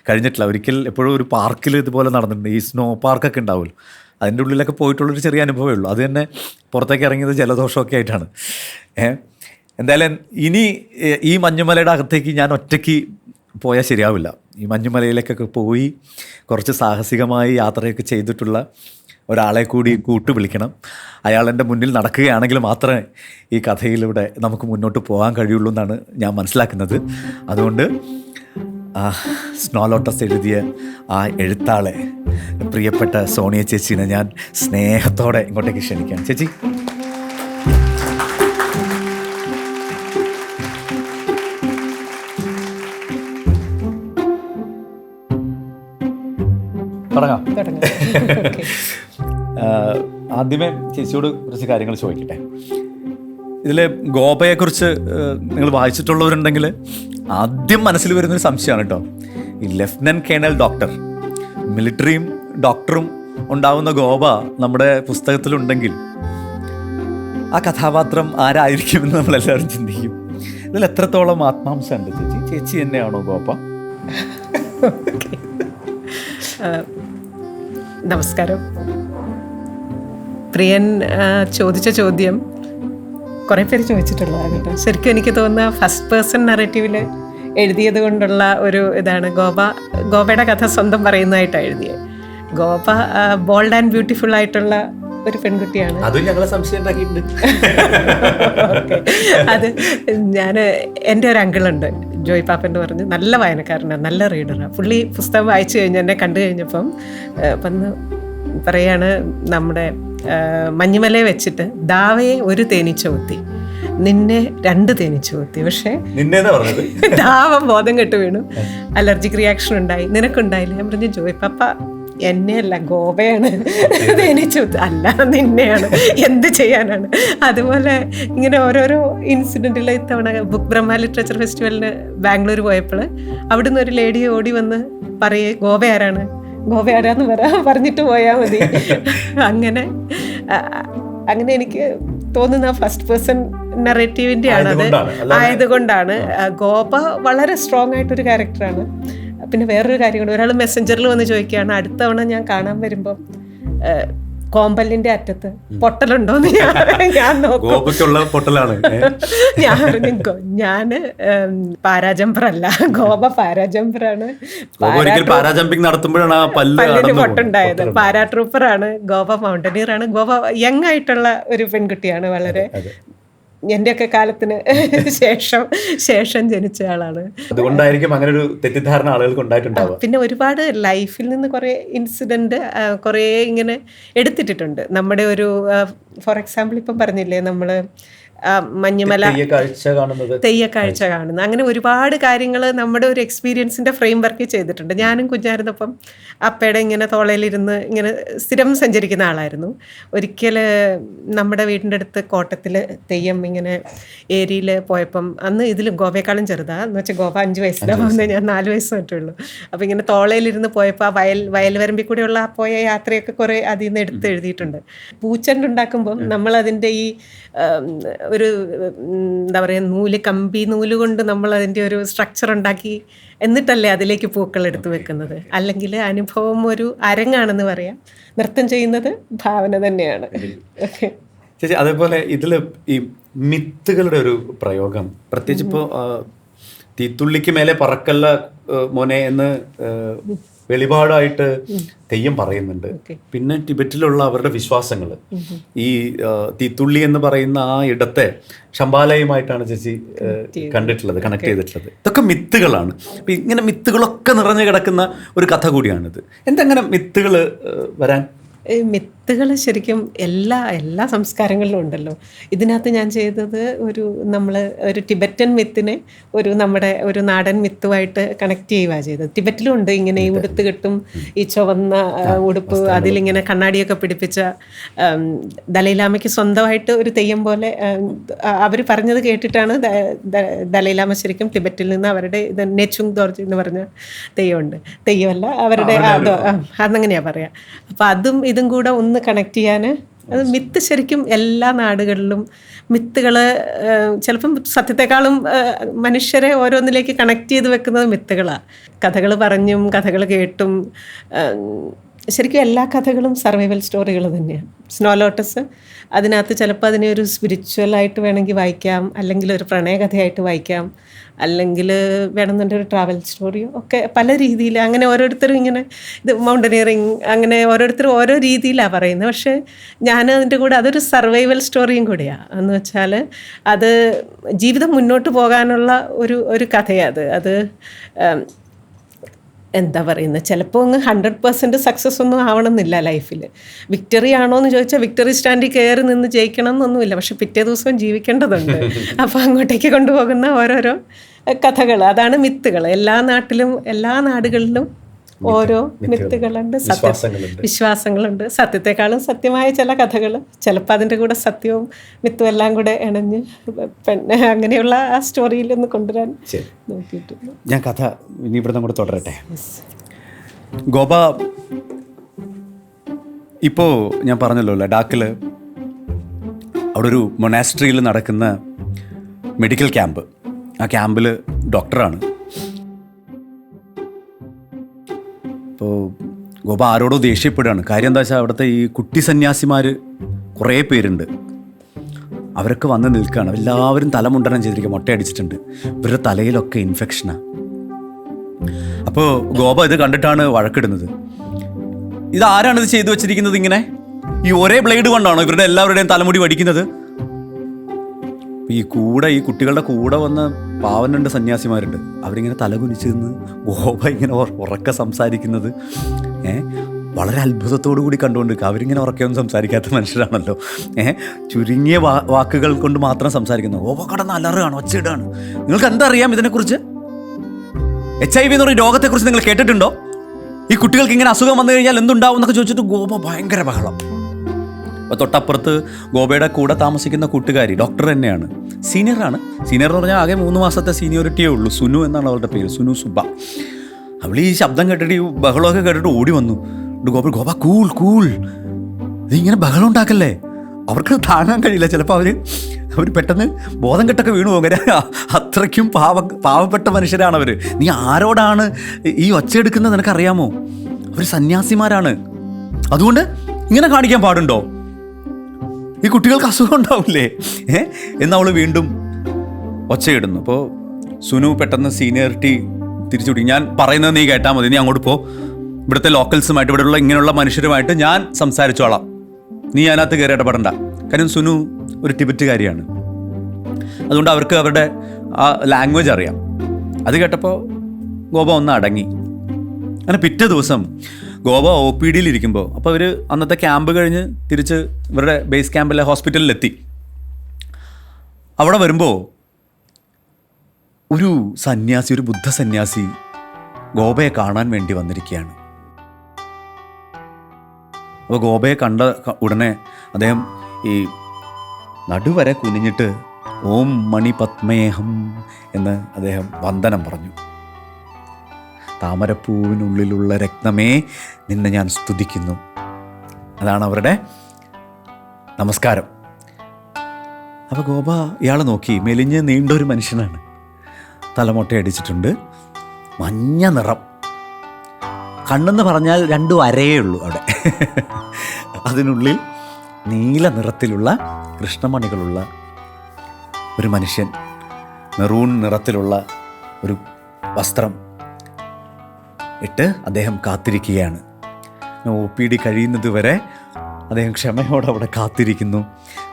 കഴിഞ്ഞിട്ടില്ല. ഒരിക്കൽ എപ്പോഴും ഒരു പാർക്കിൽ ഇതുപോലെ നടന്നിട്ടുണ്ട്. ഈ സ്നോ പാർക്കൊക്കെ ഉണ്ടാവുമല്ലോ, അതിൻ്റെ ഉള്ളിലൊക്കെ പോയിട്ടുള്ളൊരു ചെറിയ അനുഭവമേ ഉള്ളൂ. അത് തന്നെ പുറത്തേക്ക് ഇറങ്ങിയത് ജലദോഷമൊക്കെ ആയിട്ടാണ്. എന്തായാലും ഇനി ഈ മഞ്ഞുമലയുടെ അകത്തേക്ക് ഞാൻ ഒറ്റയ്ക്ക് പോയാൽ ശരിയാവില്ല. ഈ മഞ്ഞുമലയിലേക്കൊക്കെ പോയി കുറച്ച് സാഹസികമായി യാത്രയൊക്കെ ചെയ്തിട്ടുള്ള ഒരാളെ കൂടി വിളിക്കണം. അയാളെൻ്റെ മുന്നിൽ നടക്കുകയാണെങ്കിൽ മാത്രമേ ഈ കഥയിലൂടെ നമുക്ക് മുന്നോട്ട് പോകാൻ കഴിയുള്ളൂ എന്നാണ് ഞാൻ മനസ്സിലാക്കുന്നത്. അതുകൊണ്ട് സ്നോ ലോട്ടസ് എഴുതിയ ആ എഴുത്താളെ, പ്രിയപ്പെട്ട സോണിയ ചേച്ചീനെ ഞാൻ സ്നേഹത്തോടെ ഇങ്ങോട്ടേക്ക് ക്ഷണിക്കാം. ചേച്ചി, തുടങ്ങാം. ആദ്യമേ ചേച്ചിയോട് കുറച്ച് കാര്യങ്ങൾ ചോദിക്കട്ടെ. ഇതിൽ ഗോപയെക്കുറിച്ച് നിങ്ങൾ വായിച്ചിട്ടുള്ളവരുണ്ടെങ്കിൽ ആദ്യം മനസ്സിൽ വരുന്നൊരു സംശയമാണ് കേട്ടോ. ഈ ലെഫ്റ്റനൻറ്റ് കേണൽ ഡോക്ടർ, മിലിറ്ററിയും ഡോക്ടറും ഉണ്ടാവുന്ന ഗോപ നമ്മുടെ പുസ്തകത്തിലുണ്ടെങ്കിൽ ആ കഥാപാത്രം ആരായിരിക്കുമെന്ന് നമ്മളെല്ലാവരും ചിന്തിക്കും. ഇതിൽ എത്രത്തോളം ആത്മാംശമുണ്ട് ചേച്ചി? ചേച്ചി തന്നെയാണോ ഗോപ? നമസ്കാരം. പ്രിയൻ ചോദിച്ച ചോദ്യം കുറേ പേര് ചോദിച്ചിട്ടുള്ളതാണ് കേട്ടോ. ശരിക്കും എനിക്ക് തോന്നുന്ന ഫസ്റ്റ് പേഴ്സൺ നറേറ്റീവിൽ എഴുതിയത് കൊണ്ടുള്ള ഒരു ഇതാണ്. ഗോപയുടെ കഥ സ്വന്തം പറയുന്നതായിട്ടാണ് എഴുതിയത്. ഗോപ ബോൾഡ് ആൻഡ് ബ്യൂട്ടിഫുൾ ആയിട്ടുള്ള ഒരു പെൺകുട്ടിയാണ്. അത് എൻ്റെ ഒരു അങ്കിളുണ്ട്, ജോയ് പാപ്പൻ പറഞ്ഞ്, നല്ല വായനക്കാരനാണ്, നല്ല റീഡറാണ്. പുള്ളി പുസ്തകം വായിച്ചു കഴിഞ്ഞ് എന്നെ കണ്ടു കഴിഞ്ഞപ്പം വന്ന് പറയാണ്, നമ്മുടെ മഞ്ഞുമലയെ വെച്ചിട്ട് ദാവയെ ഒരു തേനീച്ച കൊത്തി, നിന്നെ 2 തേനീച്ച കൊത്തി, പക്ഷേ ദാവ ബോധം കെട്ട് വീണു, അലർജിക് റിയാക്ഷൻ ഉണ്ടായി, നിനക്കുണ്ടായില്ല. ഞാൻ പറഞ്ഞു, ജോയ് പാപ്പ എന്നെയല്ല, ഗോപയാണ് തേനീച്ച കൊത്തി, അല്ല നിന്നെയാണ്, എന്ത് ചെയ്യാനാണ്. അതുപോലെ ഇങ്ങനെ ഓരോരോ ഇൻസിഡൻറ്റിൽ ഇത്തവണ ബുക്ക് ബ്രഹ്മ ലിറ്ററേച്ചർ ഫെസ്റ്റിവലിന് ബാംഗ്ലൂർ പോയപ്പോൾ അവിടുന്ന് ഒരു ലേഡി ഓടി വന്ന് പറയേ, ഗോപ ആരാന്ന് പറഞ്ഞിട്ട് പോയാൽ മതി. അങ്ങനെ എനിക്ക് തോന്നുന്ന ഫസ്റ്റ് പേഴ്സൺ നറേറ്റീവിൻ്റെ ആണത് ആയതുകൊണ്ടാണ്. ഗോപ വളരെ സ്ട്രോങ് ആയിട്ടൊരു ക്യാരക്ടറാണ്. പിന്നെ വേറൊരു കാര്യം കൂടെ, ഒരാൾ മെസ്സഞ്ചറിൽ വന്ന് ചോദിക്കുകയാണ്, അടുത്ത തവണ ഞാൻ കാണാൻ വരുമ്പം കോമ്പല്ലിന്റെ അറ്റത്ത് പൊട്ടലുണ്ടോന്ന് ഞാൻ നോക്കും. ഞാൻ പറഞ്ഞു, ഞാന് പാരാജമ്പറല്ല, ഗോപ പാരാജമ്പറാണ്. പല്ലിന് പൊട്ടുണ്ടായത്. പാരാട്രൂപ്പറാണ്. ഗോപ മൗണ്ടനിയറാണ്. ഗോപ യങ് ആയിട്ടുള്ള ഒരു പെൺകുട്ടിയാണ്. വളരെ എന്റെയൊക്കെ കാലത്തിന് ശേഷം ജനിച്ച ആളാണ്. അതുകൊണ്ടായിരിക്കും അങ്ങനെ ഒരു തെറ്റിദ്ധാരണ ആളുകൾക്ക് ഉണ്ടായിട്ടുണ്ടാവുക. പിന്നെ ഒരുപാട് ലൈഫിൽ നിന്ന് കുറേ ഇൻസിഡന്റ് കുറേ ഇങ്ങനെ എടുത്തിട്ടുണ്ട്. നമ്മുടെ ഒരു ഫോർ എക്സാമ്പിൾ ഇപ്പം പറഞ്ഞില്ലേ, നമ്മള് മഞ്ഞുമല തെയ്യക്കാഴ്ച കാണുന്നത്, അങ്ങനെ ഒരുപാട് കാര്യങ്ങൾ നമ്മുടെ ഒരു എക്സ്പീരിയൻസിൻ്റെ ഫ്രെയിം വർക്ക് ചെയ്തിട്ടുണ്ട്. ഞാനും കുഞ്ഞായിരുന്നപ്പം അപ്പയുടെ ഇങ്ങനെ തോളയിലിരുന്ന് ഇങ്ങനെ സ്ഥിരം സഞ്ചരിക്കുന്ന ആളായിരുന്നു. ഒരിക്കൽ നമ്മുടെ വീടിൻ്റെ അടുത്ത് കോട്ടത്തിൽ തെയ്യം ഇങ്ങനെ ഏരിയയിൽ പോയപ്പം, അന്ന് ഇതിലും ഗോവയെക്കാളും ചെറുതാണ് എന്ന് വെച്ചാൽ ഗോവ 5 വയസ്സിലാണ് പോകുന്നത്, ഞാൻ 4 വയസ്സ് മറ്റുള്ളൂ. അപ്പോൾ ഇങ്ങനെ തോളയിലിരുന്ന് പോയപ്പോൾ ആ വയൽ വരമ്പിൽ കൂടെയുള്ള ആ പോയ യാത്രയൊക്കെ കുറേ അതിൽ നിന്ന് എടുത്ത് എഴുതിയിട്ടുണ്ട്. പൂച്ചെണ്ടുണ്ടാക്കുമ്പം നമ്മളതിൻ്റെ ഈ ഒരു എന്താ പറയുക, കമ്പി നൂല് കൊണ്ട് നമ്മൾ അതിൻ്റെ ഒരു സ്ട്രക്ചർ ഉണ്ടാക്കി എന്നിട്ടല്ലേ അതിലേക്ക് പൂക്കൾ എടുത്തു വെക്കുന്നത്. അല്ലെങ്കിൽ അനുഭവം ഒരു അരങ്ങാണെന്ന് പറയാം, നൃത്തം ചെയ്യുന്നത് ഭാവന തന്നെയാണ്. ചേച്ചി, അതേപോലെ ഇതിൽ ഈ മിത്തുകളുടെ ഒരു പ്രയോഗം, പ്രത്യേകിച്ച് ഇപ്പോൾ തീത്തുള്ളിക്ക് മേലെ പറക്കല്ല മോനെ എന്ന് വെളിപാടായിട്ട് തെയ്യം പറയുന്നുണ്ട്. പിന്നെ ടിബറ്റിലുള്ള അവരുടെ വിശ്വാസങ്ങൾ, ഈ തീത്തുള്ളി എന്ന് പറയുന്ന ആ ഇടത്തെ ശമ്പാലയുമായിട്ടാണ് ചേച്ചി കണ്ടിട്ടുള്ളത്, കണക്ട് ചെയ്തിട്ടുള്ളത്. ഇതൊക്കെ മിത്തുകളാണ്. അപ്പം ഇങ്ങനെ മിത്തുകളൊക്കെ നിറഞ്ഞു കിടക്കുന്ന ഒരു കഥ കൂടിയാണിത്. എന്തെങ്ങനെ മിത്തുകൾ വരാൻ? മിത്തുകൾ ശരിക്കും എല്ലാ സംസ്കാരങ്ങളിലും ഉണ്ടല്ലോ. ഇതിനകത്ത് ഞാൻ ചെയ്തത് ഒരു ടിബറ്റൻ മിത്തിനെ നമ്മുടെ ഒരു നാടൻ മിത്തുമായിട്ട് കണക്ട് ചെയ്യുക ചെയ്തത്. ടിബറ്റിലും ഉണ്ട് ഇങ്ങനെ ഈ ഉടുത്ത് കെട്ടും, ഈ ചുവന്ന ഉടുപ്പ്, അതിലിങ്ങനെ കണ്ണാടിയൊക്കെ പിടിപ്പിച്ച ദലൈലാമയ്ക്ക് സ്വന്തമായിട്ട് ഒരു തെയ്യം പോലെ അവർ പറഞ്ഞത് കേട്ടിട്ടാണ് ദലൈലാമ ശരിക്കും ടിബറ്റിൽ നിന്ന് അവരുടെ നെച്ചുങ് ദോർജി എന്ന് പറഞ്ഞ തെയ്യമുണ്ട്, തെയ്യമല്ല അവരുടെ അതങ്ങനെയാണ് പറയാം. അപ്പം അതും ഇതും കൂടെ ഒന്ന് കണക്ട് ചെയ്യാൻ, അത് മിത്ത് ശരിക്കും എല്ലാ നാടുകളിലും മിത്തുകൾ ചിലപ്പം സത്യത്തെക്കാളും മനുഷ്യരെ ഓരോന്നിലേക്ക് കണക്ട് ചെയ്ത് വെക്കുന്നത് മിത്തുകളാണ്. കഥകൾ പറഞ്ഞും കഥകൾ കേട്ടും ശരിക്കും എല്ലാ കഥകളും സർവൈവൽ സ്റ്റോറികൾ തന്നെയാണ്. സ്നോ ലോട്ടസ് അതിനകത്ത് ചിലപ്പോൾ അതിനെ ഒരു സ്പിരിച്വലായിട്ട് വേണമെങ്കിൽ വായിക്കാം, അല്ലെങ്കിൽ ഒരു പ്രണയകഥയായിട്ട് വായിക്കാം, അല്ലെങ്കിൽ വേണമെന്നുണ്ടെങ്കിൽ ഒരു ട്രാവൽ സ്റ്റോറിയോ ഒക്കെ പല രീതിയിൽ. അങ്ങനെ ഓരോരുത്തരും ഇങ്ങനെ ഇത് മൗണ്ടനിയറിങ് അങ്ങനെ ഓരോരുത്തരും ഓരോ രീതിയിലാണ് പറയുന്നത്. പക്ഷേ ഞാൻ അതിൻ്റെ കൂടെ അതൊരു സർവൈവൽ സ്റ്റോറിയും കൂടിയാണ്. എന്ന് വെച്ചാൽ അത് ജീവിതം മുന്നോട്ട് പോകാനുള്ള ഒരു കഥയാണ്. അത് എന്താ പറയുന്നത്, ചിലപ്പോൾ അങ്ങ് 100% സക്സസ് ഒന്നും ആവണമെന്നില്ല ലൈഫിൽ. വിക്ടറി ആണോ എന്ന് ചോദിച്ചാൽ വിക്ടറി സ്റ്റാൻഡിൽ കയറി നിന്ന് ജയിക്കണം എന്നൊന്നുമില്ല. പക്ഷെ പിറ്റേ ദിവസവും ജീവിക്കേണ്ടതുണ്ട്. അപ്പോൾ അങ്ങോട്ടേക്ക് കൊണ്ടുപോകുന്ന ഓരോരോ കഥകൾ, അതാണ് മിത്തുകൾ. എല്ലാ നാട്ടിലും എല്ലാ നാടുകളിലും ഓരോ മിത്തുകളുണ്ട്, വിശ്വാസങ്ങളുണ്ട്. സത്യത്തെക്കാളും സത്യമായ ചില കഥകൾ, ചിലപ്പോൾ അതിൻ്റെ കൂടെ സത്യവും മിത്തും എല്ലാം കൂടെ ഇണഞ്ഞ് അങ്ങനെയുള്ള ആ സ്റ്റോറിയിലൊന്ന് കൊണ്ടുവരാൻ നോക്കിയിട്ടുണ്ട്. ഞാൻ കഥ ഇനി ഇവിടെ കൂടെ തുടരട്ടെ. ഗോപ ഇപ്പോൾ ഞാൻ പറഞ്ഞല്ലോ ലഡാക്കിൽ അവിടെ ഒരു മൊനാസ്ട്രിയിൽ നടക്കുന്ന മെഡിക്കൽ ക്യാമ്പ്. ആ ക്യാമ്പിൽ ഡോക്ടറാണ്. അപ്പോൾ ഗോപ ആരോടോ ദേഷ്യപ്പെടുകയാണ്. കാര്യം എന്താ വെച്ചാൽ അവിടുത്തെ ഈ കുട്ടി സന്യാസിമാർ കുറേ പേരുണ്ട്. അവരൊക്കെ വന്ന് നിൽക്കുകയാണ്. എല്ലാവരും തലമുണ്ടനം ചെയ്തിരിക്കുക, മൊട്ടയടിച്ചിട്ടുണ്ട്. ഇവരുടെ തലയിലൊക്കെ ഇൻഫെക്ഷനാണ്. അപ്പോൾ ഗോപ ഇത് കണ്ടിട്ടാണ് വഴക്കിടുന്നത്. ഇതാരാണിത് ചെയ്തു വെച്ചിരിക്കുന്നത്? ഇങ്ങനെ ഈ ഒരേ ബ്ലേഡ് കൊണ്ടാണോ ഇവരുടെ എല്ലാവരുടെയും തലമുടി വടിക്കുന്നത്? ഈ കുട്ടികളുടെ കൂടെ വന്ന പാവം 2 സന്യാസിമാരുണ്ട്. അവരിങ്ങനെ തലകുനിച്ച് നിന്ന് ഗോപ ഇങ്ങനെ ഉറക്കെ സംസാരിക്കുന്നത് വളരെ അത്ഭുതത്തോടു കൂടി കണ്ടുകൊണ്ടിരിക്കുക. അവരിങ്ങനെ ഉറക്കെയൊന്നും സംസാരിക്കാത്ത മനുഷ്യരാണല്ലോ. ചുരുങ്ങിയ വാക്കുകൾ കൊണ്ട് മാത്രം സംസാരിക്കുന്നു. ഗോപ കടന്ന് അലറുകയാണ്, ഒച്ചയിടാണ്. നിങ്ങൾക്ക് എന്താ അറിയാം ഇതിനെക്കുറിച്ച്? HIV എന്ന് പറയുന്ന രോഗത്തെക്കുറിച്ച് നിങ്ങൾ കേട്ടിട്ടുണ്ടോ? ഈ കുട്ടികൾക്ക് ഇങ്ങനെ അസുഖം വന്നു കഴിഞ്ഞാൽ എന്തുണ്ടാവും എന്നൊക്കെ ചോദിച്ചിട്ട് ഗോപ ഭയങ്കര ബഹളം. അപ്പോൾ തൊട്ടപ്പുറത്ത് ഗോപയുടെ കൂടെ താമസിക്കുന്ന കൂട്ടുകാരി ഡോക്ടർ തന്നെയാണ്, സീനിയറാണ്. സീനിയർ എന്ന് പറഞ്ഞാൽ ആകെ 3 മാസത്തെ സീനിയോറിറ്റിയേ ഉള്ളൂ. സുനു എന്നാണ് അവളുടെ പേര്, സുനു സുബ. അവൾ ഈ ശബ്ദം കേട്ടിട്ട്, ഈ ബഹളമൊക്കെ കേട്ടിട്ട് ഓടി വന്നു. ഗോപ കൂൾ, ഇതിങ്ങനെ ബഹളം ഉണ്ടാക്കല്ലേ, അവർക്ക് താങ്ങാൻ കഴിയില്ല. ചിലപ്പോൾ അവർ പെട്ടെന്ന് ബോധം കെട്ടൊക്കെ വീണു പോകും. അത്രയ്ക്കും പാവപ്പെട്ട മനുഷ്യരാണ് അവർ. നീ ആരോടാണ് ഈ ഒച്ചയെടുക്കുന്നത് നിനക്കറിയാമോ? അവർ സന്യാസിമാരാണ്. അതുകൊണ്ട് ഇങ്ങനെ കാണിക്കാൻ പാടുണ്ടോ? ഈ കുട്ടികൾക്ക് അസുഖം ഉണ്ടാവില്ലേ എന്നവൾ വീണ്ടും ഒച്ചയിടുന്നു. അപ്പോൾ സുനു പെട്ടെന്ന് സീനിയറിറ്റി തിരിച്ചുവിടി. ഞാൻ പറയുന്നത് നീ കേട്ടാൽ മതി, നീ അങ്ങോട്ട് പോ. ഇവിടുത്തെ ലോക്കൽസുമായിട്ട്, ഇവിടെയുള്ള ഇങ്ങനെയുള്ള മനുഷ്യരുമായിട്ട് ഞാൻ സംസാരിച്ചോളാം, നീ അതിനകത്ത് കയറി ഇടപെടണ്ട. കാര്യം സുനു ഒരു ടിബറ്റുകാരിയാണ്. അതുകൊണ്ട് അവർക്ക് അവരുടെ ആ ലാംഗ്വേജ് അറിയാം. അത് കേട്ടപ്പോൾ ഗോപ ഒന്ന് അടങ്ങി. അങ്ങനെ പിറ്റേ ദിവസം ഗോപ OPD ഇരിക്കുമ്പോൾ, അപ്പോൾ അവർ അന്നത്തെ ക്യാമ്പ് കഴിഞ്ഞ് തിരിച്ച് ഇവരുടെ ബേസ് ക്യാമ്പിലെ ഹോസ്പിറ്റലിലെത്തി. അവിടെ വരുമ്പോൾ ഒരു ബുദ്ധ സന്യാസി ഗോപയെ കാണാൻ വേണ്ടി വന്നിരിക്കുകയാണ്. അപ്പോൾ ഗോപയെ കണ്ട ഉടനെ അദ്ദേഹം ഈ നടുവരെ കുനിഞ്ഞിട്ട് ഓം മണി പത്മേഹം എന്ന് അദ്ദേഹം വന്ദനം പറഞ്ഞു. താമരപ്പൂവിനുള്ളിലുള്ള രത്നമേ, നിന്നെ ഞാൻ സ്തുതിക്കുന്നു. അതാണ് അവരുടെ നമസ്കാരം. അപ്പോൾ ഗോപ ഇയാളെ നോക്കി. മെലിഞ്ഞ് നീണ്ടൊരു മനുഷ്യനാണ്, തലമൊട്ടയടിച്ചിട്ടുണ്ട്, മഞ്ഞ നിറം, കണ്ണെന്ന് പറഞ്ഞാൽ 2 വരയേ ഉള്ളൂ അവിടെ. അതിനുള്ളിൽ നീല നിറത്തിലുള്ള കൃഷ്ണമണികളുള്ള ഒരു മനുഷ്യൻ, മെറൂൺ നിറത്തിലുള്ള ഒരു വസ്ത്രം ഇട്ട് അദ്ദേഹം കാത്തിരിക്കുകയാണ്. OPD കഴിയുന്നത് വരെ അദ്ദേഹം ക്ഷമയോടെ അവിടെ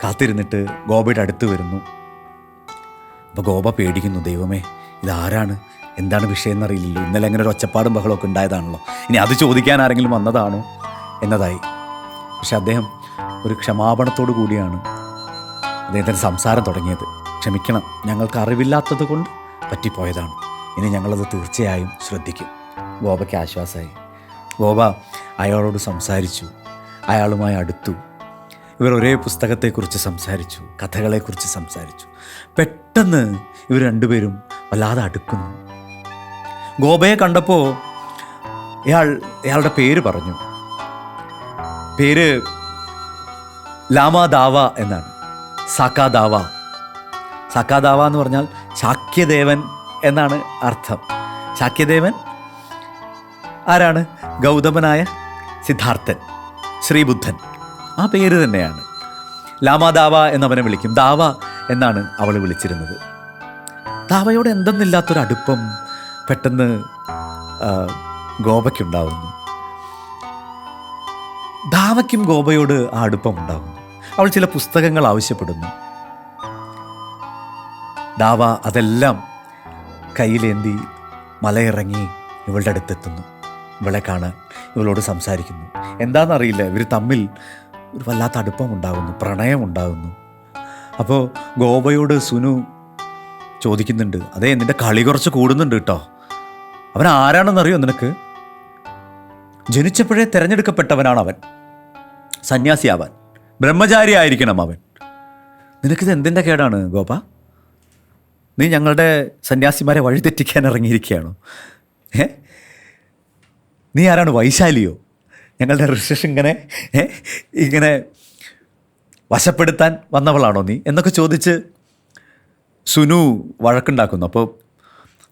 കാത്തിരുന്നിട്ട് ഗോപയുടെ അടുത്ത് വരുന്നു. അപ്പോൾ ഗോപ പേടിക്കുന്നു. ദൈവമേ, ഇതാരാണ്, എന്താണ് വിഷയം എന്നറിയില്ലല്ലോ. ഇന്നലെ അങ്ങനെ ഒരു ഒച്ചപ്പാടും ബഹളമൊക്കെ ഉണ്ടായതാണല്ലോ, ഇനി അത് ചോദിക്കാൻ ആരെങ്കിലും വന്നതാണോ എന്നതായി. പക്ഷെ അദ്ദേഹം ഒരു ക്ഷമാപണത്തോടു കൂടിയാണ് അദ്ദേഹത്തിൻ്റെ സംസാരം തുടങ്ങിയത്. ക്ഷമിക്കണം, ഞങ്ങൾക്ക് അറിവില്ലാത്തത് കൊണ്ട് പറ്റിപ്പോയതാണ്, ഇനി ഞങ്ങളത് തീർച്ചയായും ശ്രദ്ധിക്കും. ഗോപയ്ക്ക് ആശ്വാസമായി. ഗോപ അയാളോട് സംസാരിച്ചു, അയാളുമായി അടുത്തു. ഇവർ ഒരേ പുസ്തകത്തെക്കുറിച്ച് സംസാരിച്ചു, കഥകളെക്കുറിച്ച് സംസാരിച്ചു. പെട്ടെന്ന് ഇവർ രണ്ടുപേരും വല്ലാതെ അടുക്കുന്നു. ഗോപയെ കണ്ടപ്പോൾ ഇയാളുടെ പേര് പറഞ്ഞു. പേര് ലാമാദാവ എന്നാണ്. സാക്കാദാവ. സാക്കാദാവ എന്ന് പറഞ്ഞാൽ ശാക്യദേവൻ എന്നാണ് അർത്ഥം. ശാക്യദേവൻ ആരാണ്? ഗൗതമനായ സിദ്ധാർത്ഥൻ, ശ്രീബുദ്ധൻ. ആ പേര് തന്നെയാണ്. ലാമാദാവ എന്നവനെ വിളിക്കും. ദാവ എന്നാണ് അവൾ വിളിച്ചിരുന്നത്. ദാവയോട് എന്തെന്നില്ലാത്തൊരടുപ്പം പെട്ടെന്ന് ഗോപയ്ക്കുണ്ടാവുന്നു. ദാവയ്ക്കും ഗോപയോട് ആ അടുപ്പം ഉണ്ടാവുന്നു. അവൾ ചില പുസ്തകങ്ങൾ ആവശ്യപ്പെടുന്നു. ദാവ അതെല്ലാം കയ്യിലേന്തി മലയിറങ്ങി ഇവളുടെ അടുത്തെത്തുന്നു. ഇവളെ കാണാൻ, ഇവളോട് സംസാരിക്കുന്നു. എന്താണെന്നറിയില്ല, ഇവർ തമ്മിൽ ഒരു വല്ലാത്ത അടുപ്പം ഉണ്ടാകുന്നു, പ്രണയം ഉണ്ടാകുന്നു. അപ്പോൾ ഗോപയോട് സുനു ചോദിക്കുന്നുണ്ട്, അതേ നിൻ്റെ കളി കുറച്ച് കൂടുന്നുണ്ട് കേട്ടോ. അവൻ ആരാണെന്നറിയോ നിനക്ക്? ജനിച്ചപ്പോഴേ തിരഞ്ഞെടുക്കപ്പെട്ടവനാണ് അവൻ. സന്യാസിയാവാൻ, ബ്രഹ്മചാരി ആയിരിക്കണം അവൻ. നിനക്കിത് എന്തിൻ്റെ കേടാണ് ഗോപ? നീ ഞങ്ങളുടെ സന്യാസിമാരെ വഴിതെറ്റിക്കാൻ ഇറങ്ങിയിരിക്കുകയാണോ? നീ ആരാണ്? വൈശാലിയോ? ഞങ്ങളുടെ ഋഷി ഇങ്ങനെ വശപ്പെടുത്താൻ വന്നവളാണോ നീ എന്നൊക്കെ ചോദിച്ച് സുനു വഴക്കുണ്ടാക്കുന്നു. അപ്പോൾ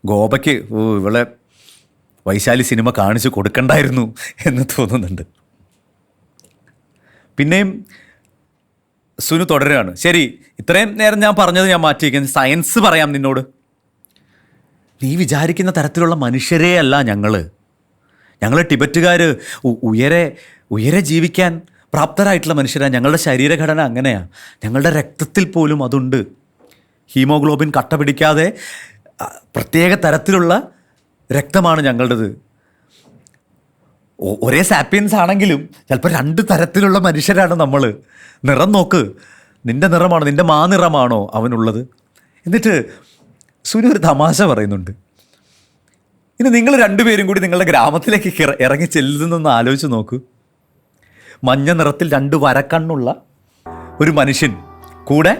ഗോപയ്ക്ക് ഇവളെ വൈശാലി സിനിമ കാണിച്ചു കൊടുക്കണ്ടായിരുന്നു എന്ന് തോന്നുന്നുണ്ട്. പിന്നെയും സുനു തുടരുകയാണ്. ശരി, ഇത്രയും നേരം ഞാൻ പറഞ്ഞത് ഞാൻ മാറ്റിയിരിക്കുന്നു. സയൻസ് പറയാം നിന്നോട്. നീ വിചാരിക്കുന്ന തരത്തിലുള്ള മനുഷ്യരേ അല്ല ഞങ്ങൾ ടിബറ്റുകാർ ഉയരെ ജീവിക്കാൻ പ്രാപ്തരായിട്ടുള്ള മനുഷ്യരാണ്. ഞങ്ങളുടെ ശരീരഘടന അങ്ങനെയാണ്. ഞങ്ങളുടെ രക്തത്തിൽ പോലും അതുണ്ട്. ഹീമോഗ്ലോബിൻ കട്ട പിടിക്കാതെ പ്രത്യേക തരത്തിലുള്ള രക്തമാണ് ഞങ്ങളുടേത്. ഒരേ സാപ്പിയൻസ് ആണെങ്കിലും ചിലപ്പോൾ 2 തരത്തിലുള്ള മനുഷ്യരാണ് നമ്മൾ. നിറം നോക്ക്, നിൻ്റെ നിറമാണോ, നിൻ്റെ മാനിറമാണോ അവനുള്ളത്? എന്നിട്ട് സുനു ഒരു തമാശ പറയുന്നുണ്ട്. ഇനി നിങ്ങൾ 2 പേരും കൂടി നിങ്ങളുടെ ഗ്രാമത്തിലേക്ക് ഇറങ്ങി ചെല്ലുന്നൊന്ന് ആലോചിച്ച് നോക്കൂ. മഞ്ഞ നിറത്തിൽ 2 വരക്കണ്ണുള്ള ഒരു മനുഷ്യൻ, കൂടെ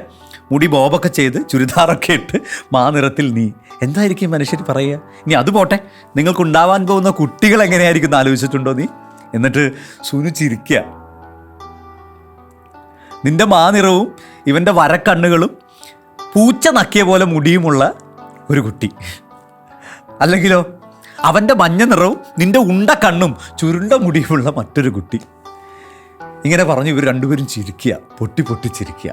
മുടി ബോബൊക്കെ ചെയ്ത് ചുരിദാറൊക്കെ ഇട്ട് മാനിറത്തിൽ നീ. എന്തായിരിക്കും മനുഷ്യർ പറയുക? ഇനി അത് പോട്ടെ, നിങ്ങൾക്കുണ്ടാവാൻ പോകുന്ന കുട്ടികൾ എങ്ങനെയായിരിക്കും എന്ന് ആലോചിച്ചിട്ടുണ്ടോ നീ? എന്നിട്ട് സുനു ചിരിക്കുക. നിൻ്റെ മാനിറവും ഇവൻ്റെ വരക്കണ്ണുകളും പൂച്ച നക്കിയ പോലെ മുടിയുമുള്ള ഒരു കുട്ടി. അല്ലെങ്കിലോ അവൻ്റെ മഞ്ഞ നിറവും നിൻ്റെ ഉണ്ട കണ്ണും ചുരുണ്ട മുടിയുമുള്ള മറ്റൊരു കുട്ടി. ഇങ്ങനെ പറഞ്ഞു ഇവർ 2 പേരും ചിരിക്കുക, പൊട്ടി ചിരിക്കുക.